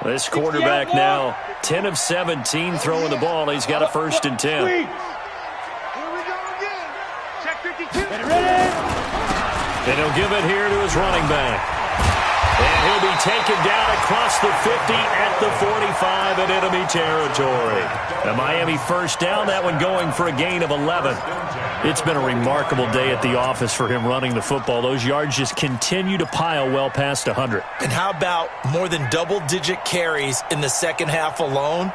This quarterback now, 10 of 17 throwing the ball. He's got a first and 10. Here we go again. Check 52. Ready? And he'll give it here to his running back. And he'll be taken down across the 50 at the 45, and in enemy territory. A Miami first down, that one going for a gain of 11. It's been a remarkable day at the office for him running the football. Those yards just continue to pile well past 100. And how about more than double-digit carries in the second half alone?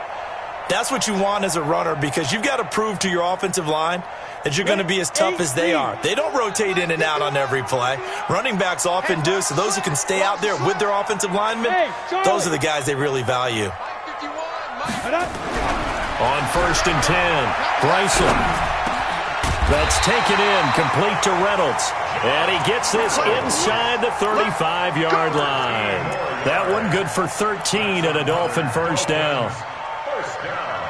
That's what you want as a runner, because you've got to prove to your offensive line that you're going to be as tough as they are. They don't rotate in and out on every play. Running backs often do, so those who can stay out there with their offensive linemen, those are the guys they really value. On 1st and 10, Bryson. That's taken in, complete to Reynolds. And he gets this inside the 35-yard line. That one good for 13 and a Dolphin first down. First down.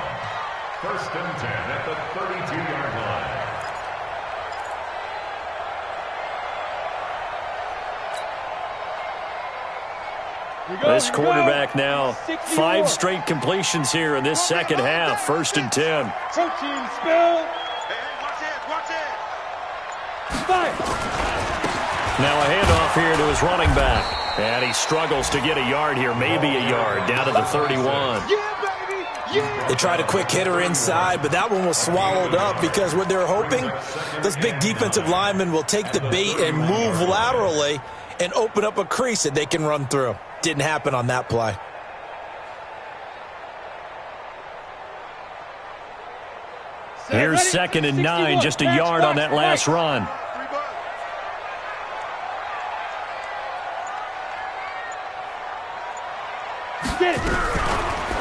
1st and 10 at the 32-yard line. This quarterback now 5 straight completions here in this second half. 1st and 10. Protein spill. Watch it. Now a handoff here to his running back. And he struggles to get a yard here, maybe a yard, down to the 31. Yeah, baby. Yeah. They tried a quick hitter inside, but that one was swallowed up because what they're hoping, those big defensive linemen will take the bait and move laterally and open up a crease that they can run through. Didn't happen on that play. Here's 2nd and 9, just a yard on that last run.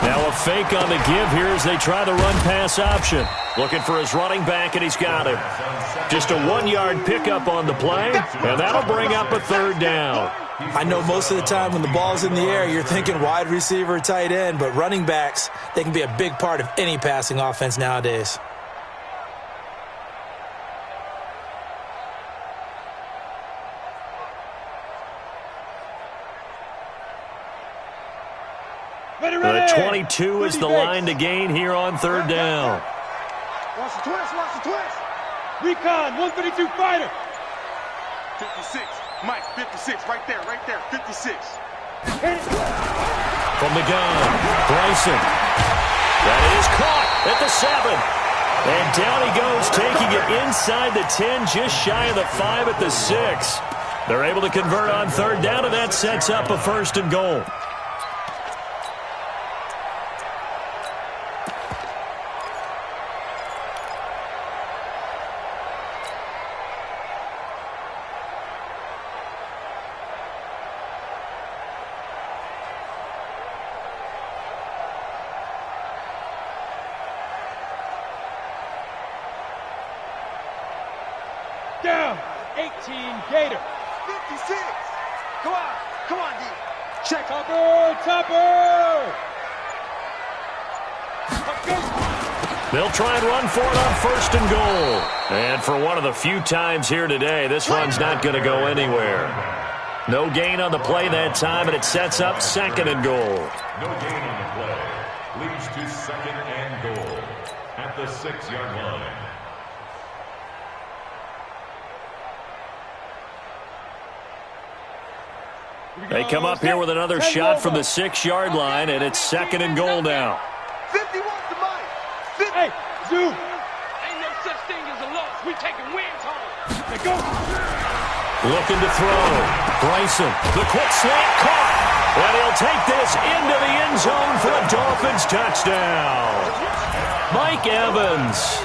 Now a fake on the give here as they try the run-pass option. Looking for his running back, and he's got him. Just a 1-yard pickup on the play, and that'll bring up a 3rd down. I know most of the time when the ball's in the air, you're thinking wide receiver, tight end, but running backs, they can be a big part of any passing offense nowadays. The 22 is the line to gain here on 3rd down. Watch the twist. Recon, 132 fighter. 56. Mike, 56. Right there. 56. From the gun, Bryson. That is caught at the 7. And down he goes, taking it inside the 10, just shy of the 5 at the 6. They're able to convert on 3rd down, and that sets up a 1st and goal. Down, 18 Gator. 56. Come on, D. Check. Topper. They'll try and run for it on 1st and goal. And for one of the few times here today, this run's not going to go anywhere. No gain on the play that time, and it sets up 2nd and goal. No gain on the play. Leads to 2nd and goal at the 6-yard line. They come up here with another shot from the 6-yard line, and it's 2nd and goal now. 51 to Mike. 50. Hey, Zoo. Ain't no such thing as a loss. We taking wins home. They go. Looking to throw. Bryson, the quick slant caught. And he'll take this into the end zone for a Dolphins touchdown. Mike Evans,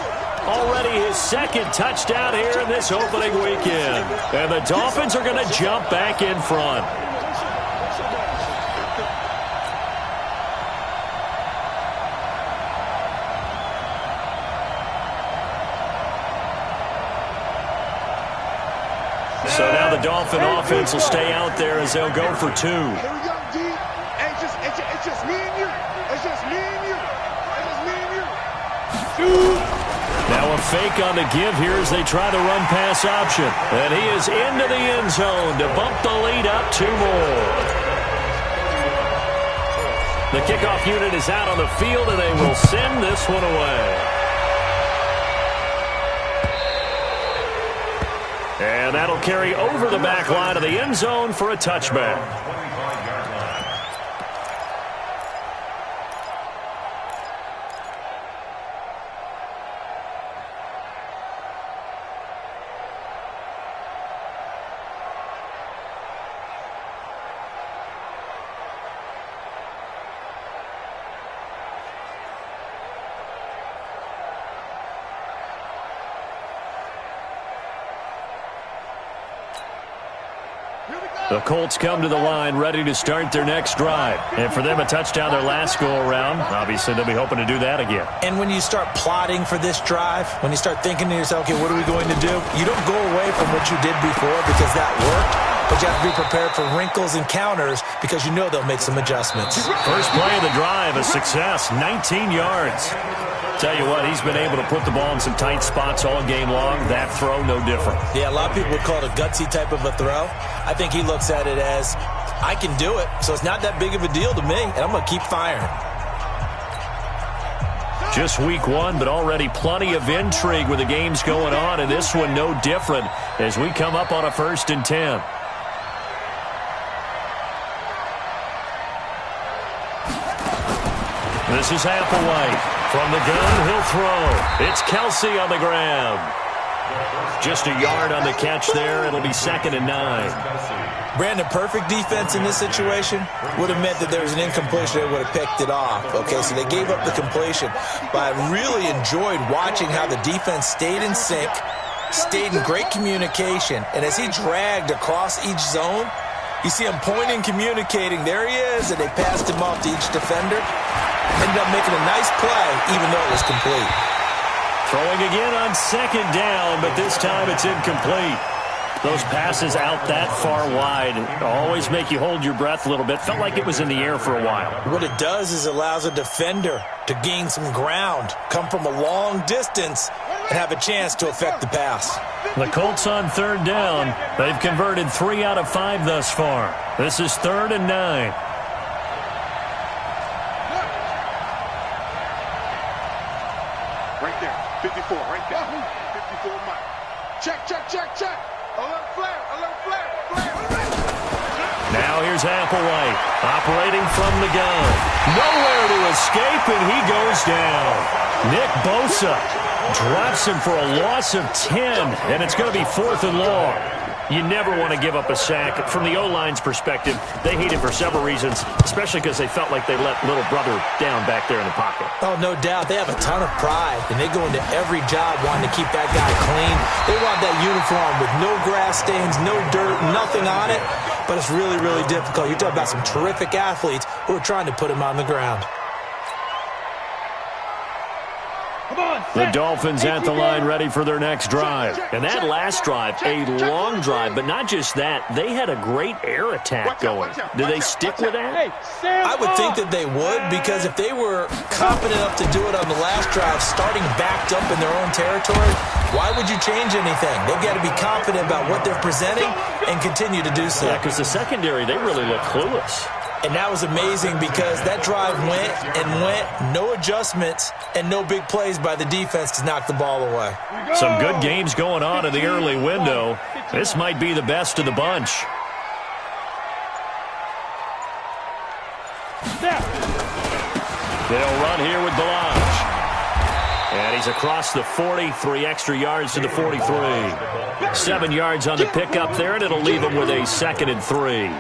already his 2nd touchdown here in this opening weekend. And the Dolphins are going to jump back in front. So now the Dolphin offense will stay out there as they'll go for 2. Here we go, D. It's just me and you. It's just me and you. Now a fake on the give here as they try the run-pass option. And he is into the end zone to bump the lead up 2 more. The kickoff unit is out on the field, and they will send this one away. And that'll carry over the back line of the end zone for a touchback. The Colts come to the line ready to start their next drive. And for them, a touchdown their last go-around. Obviously, they'll be hoping to do that again. And when you start plotting for this drive, when you start thinking to yourself, okay, what are we going to do? You don't go away from what you did before because that worked, but you have to be prepared for wrinkles and counters because you know they'll make some adjustments. First play of the drive, a success, 19 yards. Tell you what, he's been able to put the ball in some tight spots all game long. That throw, no different. Yeah, a lot of people would call it a gutsy type of a throw. I think he looks at it as, I can do it, so it's not that big of a deal to me, and I'm going to keep firing. Just week one, but already plenty of intrigue with the games going on, and this one no different as we come up on a 1st and 10. This is Applewhite. From the gun, he'll throw. It's Kelsey on the ground. Just a yard on the catch there. It'll be 2nd and 9. Brandon, perfect defense in this situation would have meant that there was an incompletion. They would have picked it off. Okay, so they gave up the completion. But I really enjoyed watching how the defense stayed in sync, stayed in great communication. And as he dragged across each zone, you see him pointing, communicating. There he is, and they passed him off to each defender. Ended up making a nice play, even though it was complete. Throwing again on 2nd down, but this time it's incomplete. Those passes out that far wide always make you hold your breath a little bit. Felt like it was in the air for a while. What it does is allows a defender to gain some ground, come from a long distance, and have a chance to affect the pass. The Colts on 3rd down. They've converted 3 out of 5 thus far. This is 3rd and 9. Right there. 54, right there. 54, Mike. Check. Alert flare. Now here's Applewhite operating from the gun. Nowhere to escape, and he goes down. Nick Bosa drops him for a loss of 10, and it's going to be 4th and long. You never want to give up a sack. From the O-line's perspective, they hate it for several reasons, especially because they felt like they let little brother down back there in the pocket. Oh, no doubt. They have a ton of pride, and they go into every job wanting to keep that guy clean. They want that uniform with no grass stains, no dirt, nothing on it, but it's really, really difficult. You're talking about some terrific athletes who are trying to put him on the ground. The Dolphins at the line ready for their next drive. And that last drive, a long drive, but not just that. They had a great air attack going. Do they stick with that? I would think that they would, because if they were confident enough to do it on the last drive, starting backed up in their own territory, why would you change anything? They've got to be confident about what they're presenting and continue to do so. Yeah, because the secondary, they really look clueless. And that was amazing because that drive went and went, no adjustments, and no big plays by the defense to knock the ball away. Some good games going on in the early window. This might be the best of the bunch. They'll run here with Balaj. And he's across the 40, 3 extra yards to the 43. 7 yards on the pickup there, and it'll leave him with a 2nd and 3.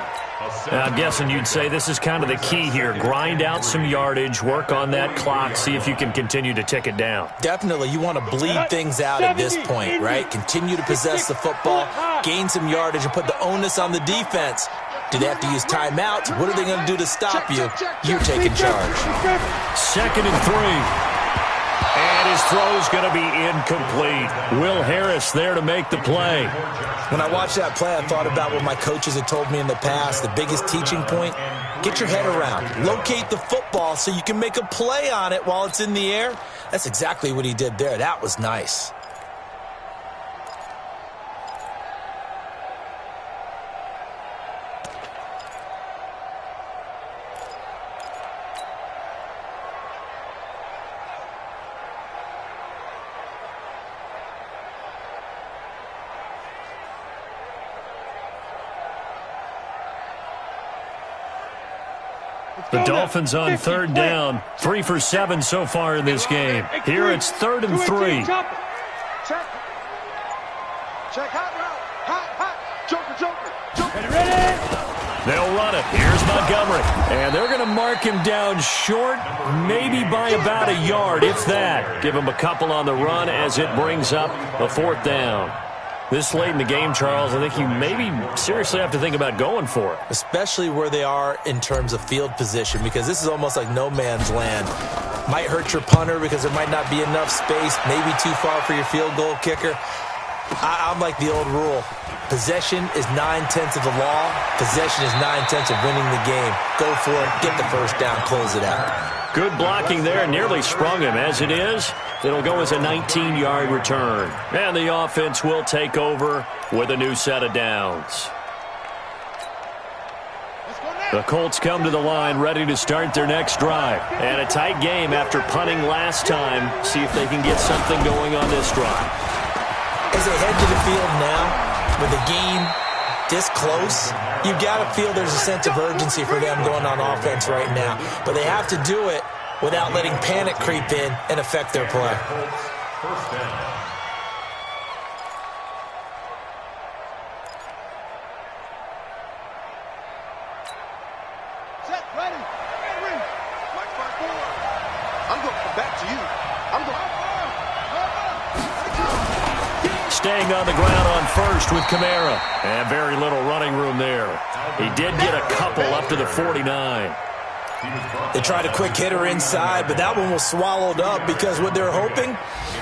I'm guessing you'd say this is kind of the key here. Grind out some yardage, work on that clock, see if you can continue to tick it down. Definitely. You want to bleed things out at this point, right? Continue to possess the football, gain some yardage, and put the onus on the defense. Do they have to use timeouts? What are they going to do to stop you? You're taking charge. 2nd and 3. And his throw's going to be incomplete. Will Harris there to make the play. When I watched that play, I thought about what my coaches had told me in the past. The biggest teaching point, get your head around. Locate the football so you can make a play on it while it's in the air. That's exactly what he did there. That was nice. The Dolphins on 3rd down. 3 for 7 so far in this game. Here it's 3rd and 3. Check. Hot route. Hot. Joker. Ready? They'll run it. Here's Montgomery. And they're going to mark him down short, maybe by about a yard, if that. Give him a couple on the run as it brings up a 4th down. This late in the game, Charles, I think you maybe seriously have to think about going for it. Especially where they are in terms of field position, because this is almost like no man's land. Might hurt your punter because there might not be enough space, maybe too far for your field goal kicker. I'm like the old rule. Possession is 9/10 of the law. Possession is 9/10 of winning the game. Go for it, get the first down, close it out. Good blocking there, nearly sprung him. As it is, it'll go as a 19-yard return. And the offense will take over with a new set of downs. The Colts come to the line ready to start their next drive. And a tight game after punting last time. See if they can get something going on this drive. As they head to the field now, with the game this close, you've got to feel there's a sense of urgency for them going on offense right now. But they have to do it without letting panic creep in and affect their play. First down. Set, ready. Ready. Watch my forward. I'm going to come back to you. I'm going. Staying on the ground on first with Kamara. And very little running room there. He did get a couple up to the 49. They tried a quick hitter inside, but that one was swallowed up because what they're hoping,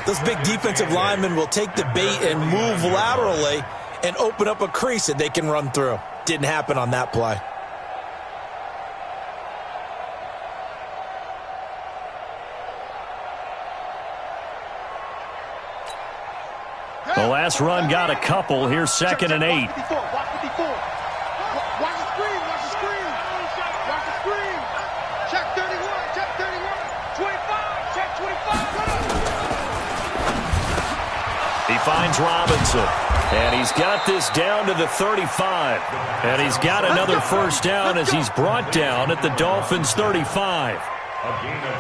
those big defensive linemen will take the bait and move laterally and open up a crease that they can run through. Didn't happen on that play. The last run got a couple. Here's 2nd and 8. Watch 54. Watch the screen. Watch the screen. Watch the screen. Check 31. Check 31. 25. Check 25. He finds Robinson. And he's got this down to the 35. And he's got another first down as he's brought down at the Dolphins' 35.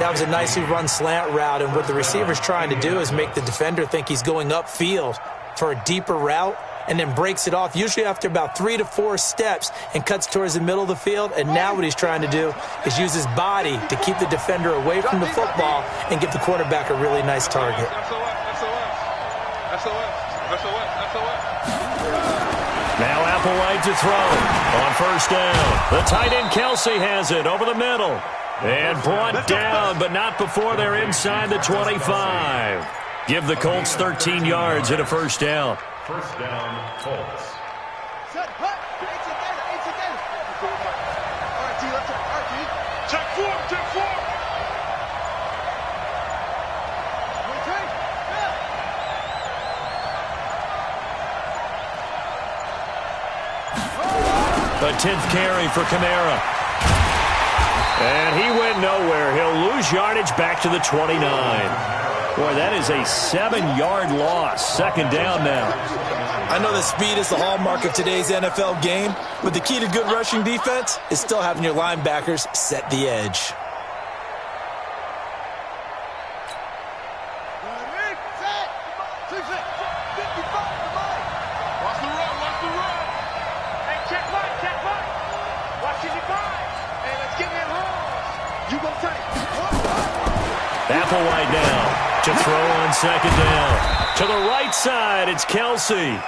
That was a nicely run slant route, and what the receiver's trying to do is make the defender think he's going upfield for a deeper route and then breaks it off, usually after about 3 to 4 steps, and cuts towards the middle of the field. And now what he's trying to do is use his body to keep the defender away from the football and give the quarterback a really nice target. Now Applewhite to throw on first down. The tight end Kelsey has it over the middle. And brought down, but not before they're inside the 25. Give the Colts 13 yards and a first down. First down, Colts. Set, hut. It's a data. It's a data. All right, T, let's check. All right, T. Check 4. Check 4. Okay. Yeah. The 10th carry for Kamara. And he went nowhere. He'll lose yardage back to the 29. Boy, that is a 7-yard loss. 2nd down now. I know that speed is the hallmark of today's NFL game, but the key to good rushing defense is still having your linebackers set the edge. Ready, set. 55 to mine. Watch the run. Watch the run. Hey, check mine. Check mine. Watch 55. Hey, let's get that home. You go take. Applewhite now to throw on 2nd down. To the right side, it's Kelsey.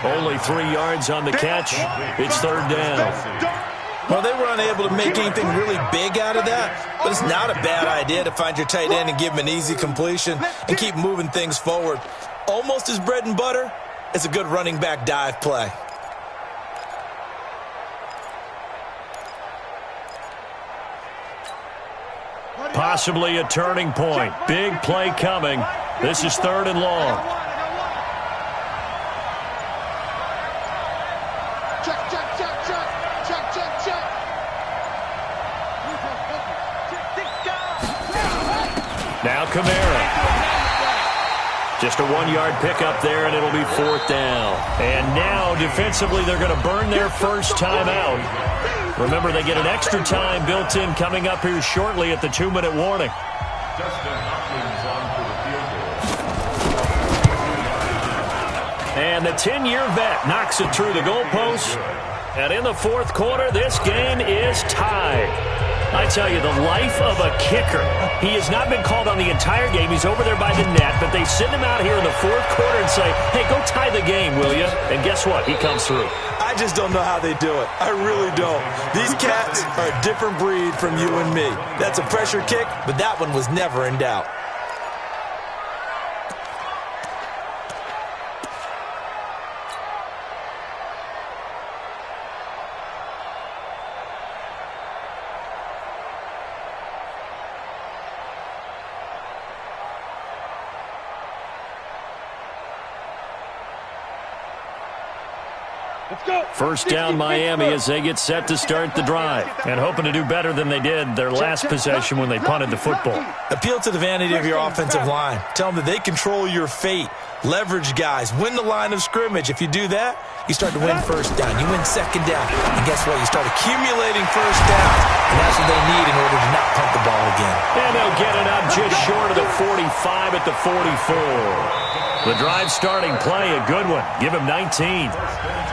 Only 3 yards on the catch. It's 3rd down. Well, they were unable to make anything really big out of that, but it's not a bad idea to find your tight end and give him an easy completion and keep moving things forward. Almost as bread and butter as a good running back dive play. Possibly a turning point. Big play coming. This is 3rd and long. Check, check, check, check. Check, check, check. Now Kamara. Just a 1-yard pickup there, and it'll be 4th down. And now, defensively, they're going to burn their first timeout. Remember, they get an extra time built in coming up here shortly at the 2-minute warning. And the 10-year vet knocks it through the goalpost. And in the 4th quarter, this game is tied. I tell you, the life of a kicker. He has not been called on the entire game. He's over there by the net, but they send him out here in the fourth quarter and say, hey, go tie the game, will you? And guess what? He comes through. I just don't know how they do it. I really don't. These cats are a different breed from you and me. That's a pressure kick, but that one was never in doubt. First down Miami as they get set to start the drive and hoping to do better than they did their last possession when they punted the football. Appeal to the vanity of your offensive line. Tell them that they control your fate. Leverage guys. Win the line of scrimmage. If you do that, you start to win first down. You win second down. And guess what? You start accumulating first downs. And that's what they need in order to not punt the ball again. And they'll get it up just short of the 45 at the 44. The drive starting play, a good one. Give him 19.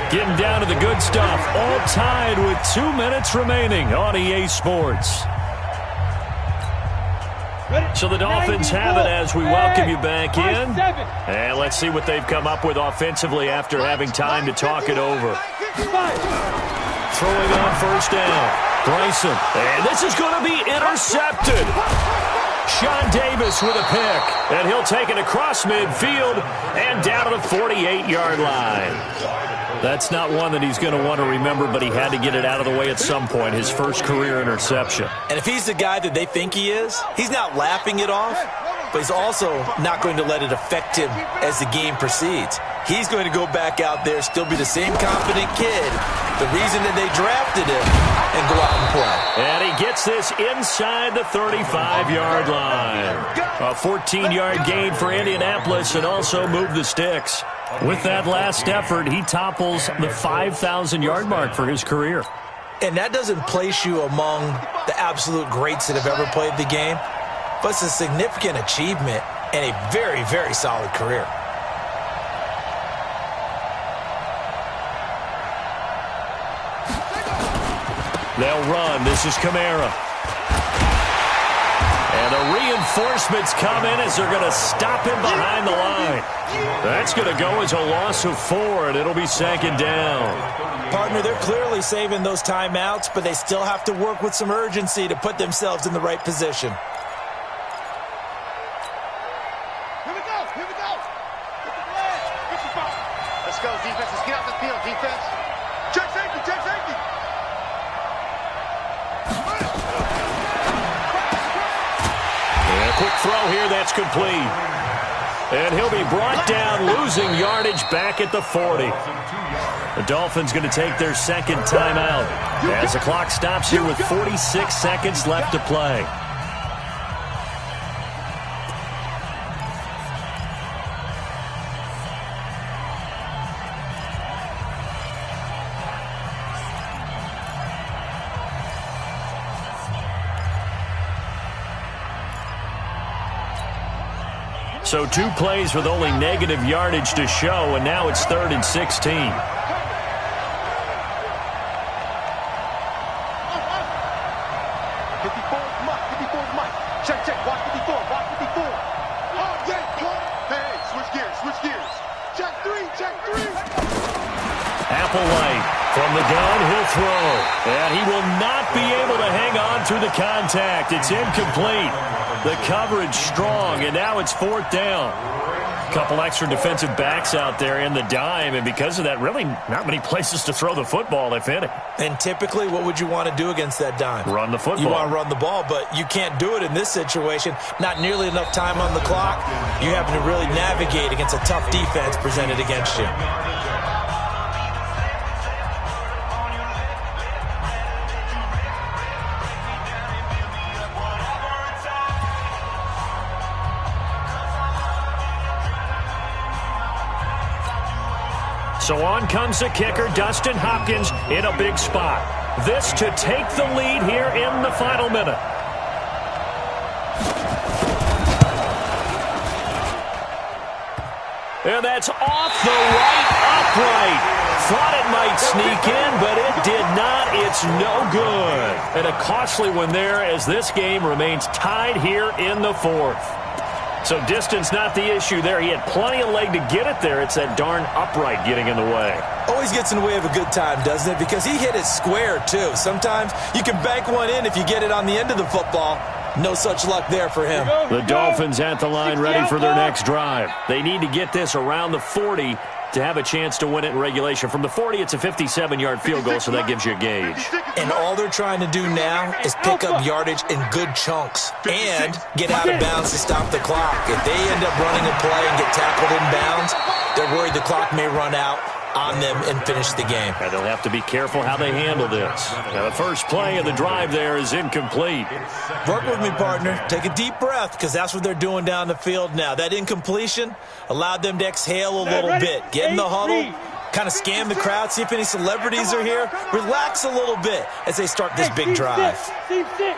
Getting down to the good stuff. All tied with 2 minutes remaining on EA Sports. So the Dolphins have it as we welcome you back in. And let's see what they've come up with offensively after having time to talk it over. Throwing on first down. Bryson. And this is going to be intercepted. Sean Davis with a pick. And he'll take it across midfield and down to the 48-yard line. That's not one that he's going to want to remember, but he had to get it out of the way at some point, his first career interception. And if he's the guy that they think he is, he's not laughing it off, but he's also not going to let it affect him as the game proceeds. He's going to go back out there, still be the same confident kid, the reason that they drafted him, and go out and play. And he gets this inside the 35-yard line. A 14-yard gain for Indianapolis and also moved the sticks. With that last effort, he topples the 5,000-yard mark for his career. And that doesn't place you among the absolute greats that have ever played the game, but it's a significant achievement and a very, very solid career. They'll run. This is Kamara. And the reinforcements come in as they're going to stop him behind the line. That's going to go as a loss of 4, and it'll be second down. Partner, they're clearly saving those timeouts, but they still have to work with some urgency to put themselves in the right position. Here we go. Here we go. Let's go, defense. Let's get out the field, defense. Check safety. Check safety. And a quick throw here. That's complete. And he'll be brought down, losing yardage back at the 40. The Dolphins going to take their second timeout as the clock stops here with 46 seconds left to play. So 2 plays with only negative yardage to show, and now it's 3rd and 16. 54, Mike. Check, watch 54, watch 54. Oh, yeah, hey, switch gears. Check 3. Applewhite from the gun, he'll throw. And he will not be able to hang on through the contact. It's incomplete. The coverage strong, and now it's 4th down. A couple extra defensive backs out there in the dime, and because of that, really not many places to throw the football, if any. And typically, what would you want to do against that dime? Run the football. You want to run the ball, but you can't do it in this situation. Not nearly enough time on the clock. You have to really navigate against a tough defense presented against you. So on comes the kicker, Dustin Hopkins, in a big spot. This to take the lead here in the final minute. And that's off the right upright. thought it might sneak in, but it did not. It's no good. And a costly one there as this game remains tied here in the fourth. So distance not the issue there. He had plenty of leg to get it there. It's that darn upright getting in the way. Always gets in the way of a good time, doesn't it? Because he hit it square, too. Sometimes you can bank one in if you get it on the end of the football. No such luck there for him. The Dolphins at the line ready for their next drive. They need to get this around the 40 to have a chance to win it in regulation. From the 40, it's a 57-yard field goal, so that gives you a gauge. And all they're trying to do now is pick up yardage in good chunks and get out of bounds to stop the clock. If they end up running a play and get tackled in bounds, they're worried the clock may run out on them and finish the game. And they'll have to be careful how they handle this. Now, the first play of the drive there is incomplete. Work with me, partner. Take a deep breath, because that's what they're doing down the field now. That incompletion allowed them to exhale a little bit. Get in the huddle, kind of scan the crowd, see if any celebrities are here. Relax a little bit as they start this big drive. 56.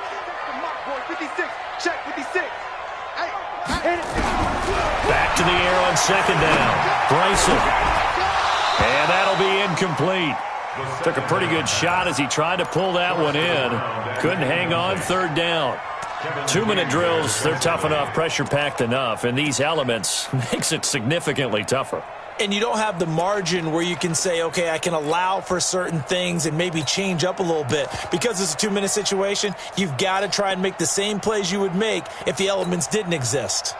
Check 56. Back to the air on second down. Bryson. And that'll be incomplete. Took a pretty good shot as he tried to pull that one in. Couldn't hang on third down. 2-minute drills, they're tough enough, pressure-packed enough, and these elements makes it significantly tougher. And you don't have the margin where you can say, okay, I can allow for certain things and maybe change up a little bit. Because it's a 2-minute situation, you've got to try and make the same plays you would make if the elements didn't exist.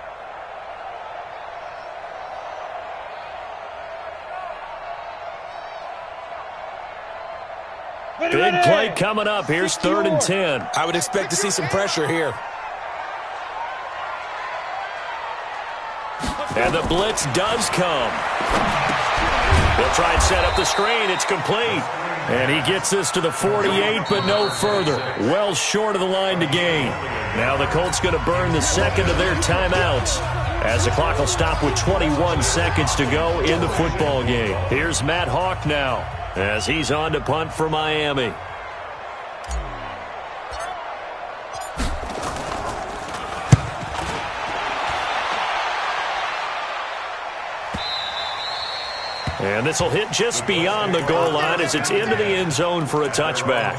Big play coming up. Here's 3rd and 10. I would expect to see some pressure here. And the blitz does come. They'll try and set up the screen. It's complete. And he gets this to the 48, but no further. Well short of the line to gain. Now the Colts going to burn the second of their timeouts, as the clock will stop with 21 seconds to go in the football game. Here's Matt Hawk now, as he's on to punt for Miami. And this will hit just beyond the goal line as it's into the end zone for a touchback.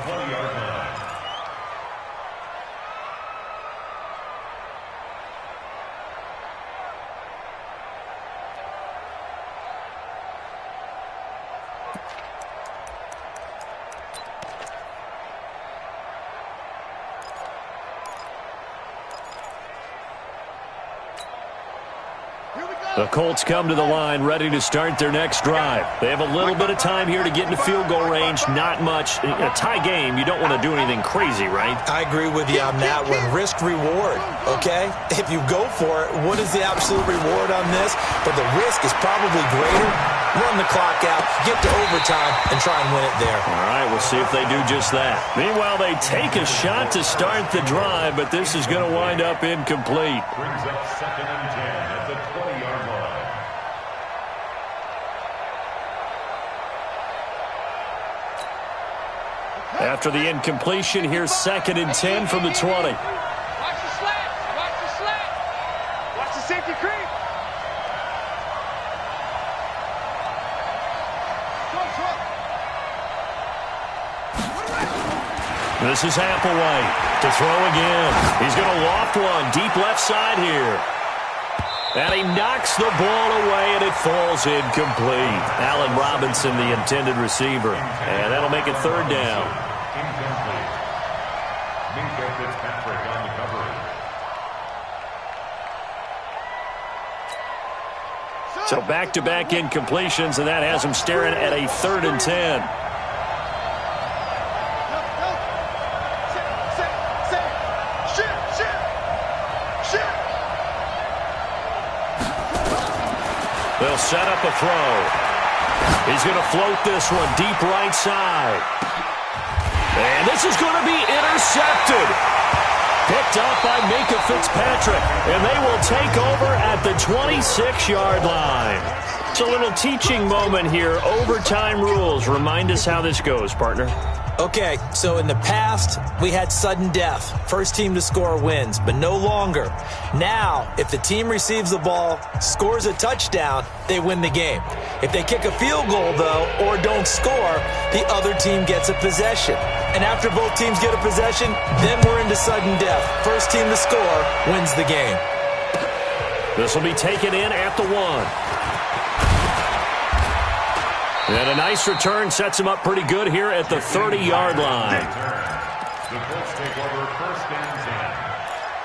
The Colts come to the line ready to start their next drive. They have a little bit of time here to get into field goal range. Not much. In a tie game, you don't want to do anything crazy, right? I agree with you on that one. Risk-reward, okay? If you go for it, what is the absolute reward on this? But the risk is probably greater. Run the clock out, get to overtime, and try and win it there. All right, we'll see if they do just that. Meanwhile, they take a shot to start the drive, but this is going to wind up incomplete. Brings up 2nd and 10 at the 20-yard line. After the incompletion, here's 2nd and 10 from the 20. Watch the slant. Watch the slant. Watch the safety creep. This is Applewhite to throw again. He's going to loft one deep left side here. And he knocks the ball away, and it falls incomplete. Allen Robinson, the intended receiver. And that'll make it 3rd down. Incomplete. Minka Fitzpatrick on the coverage. So back-to-back incompletions, and that has him staring at a 3rd and 10. They'll set up a throw. He's going to float this one deep right side. And this is going to be intercepted. Picked up by Minka Fitzpatrick. And they will take over at the 26-yard line. It's a little teaching moment here. Overtime rules. Remind us how this goes, partner. Okay, so in the past, we had sudden death. First team to score wins, but no longer. Now, if the team receives the ball, scores a touchdown, they win the game. If they kick a field goal, though, or don't score, the other team gets a possession. And after both teams get a possession, then we're into sudden death. First team to score wins the game. This will be taken in at the 1. And a nice return sets him up pretty good here at the 30-yard line. The Colts take over first and 10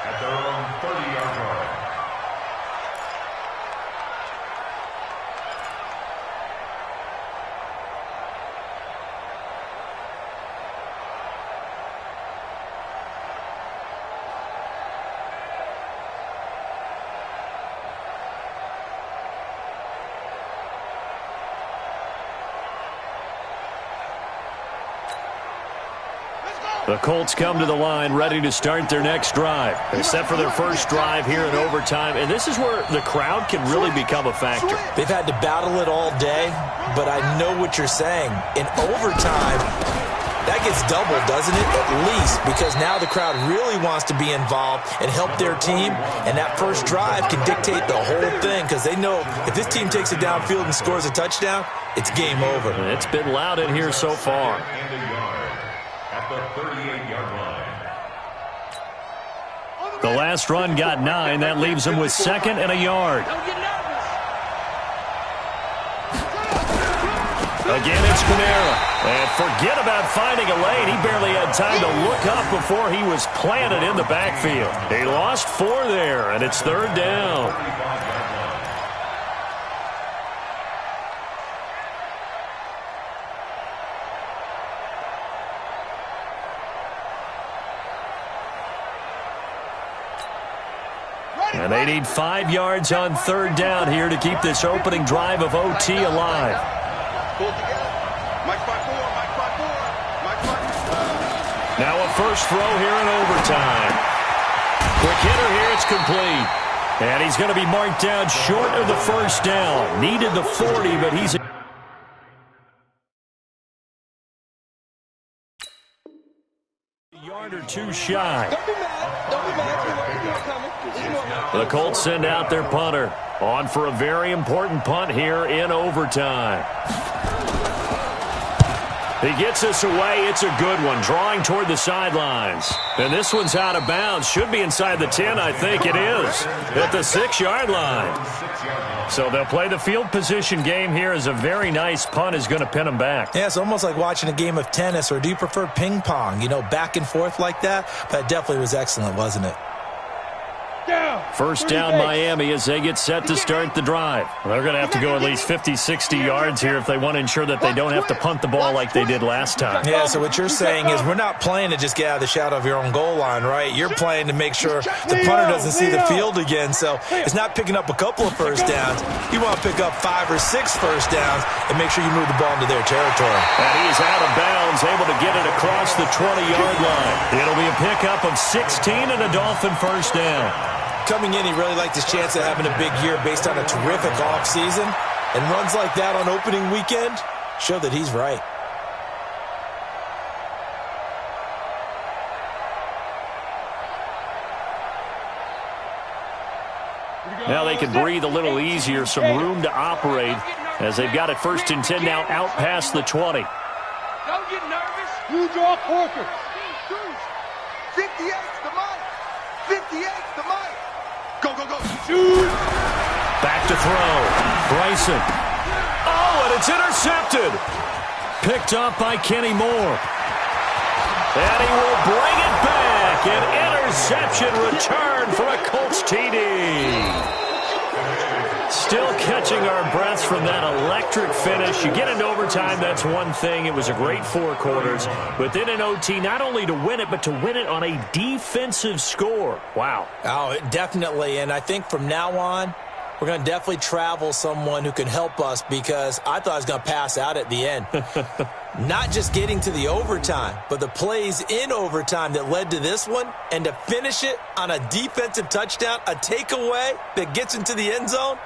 at their own 30-yard line. The Colts come to the line ready to start their next drive. They're set for their first drive here in overtime, and this is where the crowd can really become a factor. They've had to battle it all day, but I know what you're saying. In overtime, that gets doubled, doesn't it? At least, because now the crowd really wants to be involved and help their team, and that first drive can dictate the whole thing because they know if this team takes it downfield and scores a touchdown, it's game over. It's been loud in here so far. The 38-yard line. The last run got 9. That leaves him with 2nd and a yard. Again, it's Panera. And forget about finding a lane. He barely had time to look up before he was planted in the backfield. He lost 4 there, and it's 3rd down. And they need 5 yards on 3rd down here to keep this opening drive of OT alive. Now a first throw here in overtime. Quick hitter here, it's complete. And he's going to be marked down short of the first down. Needed the 40, but he's a yard or 2 shy. The Colts send out their punter. On for a very important punt here in overtime. He gets us away. It's a good one. Drawing toward the sidelines. And this one's out of bounds. Should be inside the 10, I think it is. At the 6-yard line. So they'll play the field position game here as a very nice punt is going to pin them back. Yeah, it's almost like watching a game of tennis, or do you prefer ping pong? You know, back and forth like that? That definitely was excellent, wasn't it? First down Miami as they get set to start the drive. They're going to have to go at least 50, 60 yards here if they want to ensure that they don't have to punt the ball like they did last time. Yeah, so what you're saying is we're not playing to just get out of the shadow of your own goal line, right? You're playing to make sure the punter doesn't see the field again. So it's not picking up a couple of first downs. You want to pick up 5 or 6 first downs and make sure you move the ball into their territory. And he's out of bounds, able to get it across the 20-yard line. It'll be a pickup of 16 and a Dolphin first down. Coming in, he really liked his chance of having a big year based on a terrific offseason. And runs like that on opening weekend show that he's right. Now they can breathe a little easier, some room to operate as they've got it 1st and 10 now out past the 20. Don't get nervous. You draw Corker. 58 to Mike. 58 to Mike. Go, go, go. Back to throw. Bryson. Oh, and it's intercepted. Picked up by Kenny Moore. And he will bring it back. An interception return for a Colts TD. Still catching our breaths from that electric finish. You get into overtime, that's one thing. It was a great 4 quarters. But then in OT, not only to win it, but to win it on a defensive score. Wow. Oh, definitely. And I think from now on, we're going to definitely travel someone who can help us, because I thought I was going to pass out at the end. Not just getting to the overtime, but the plays in overtime that led to this one, and to finish it on a defensive touchdown, a takeaway that gets into the end zone.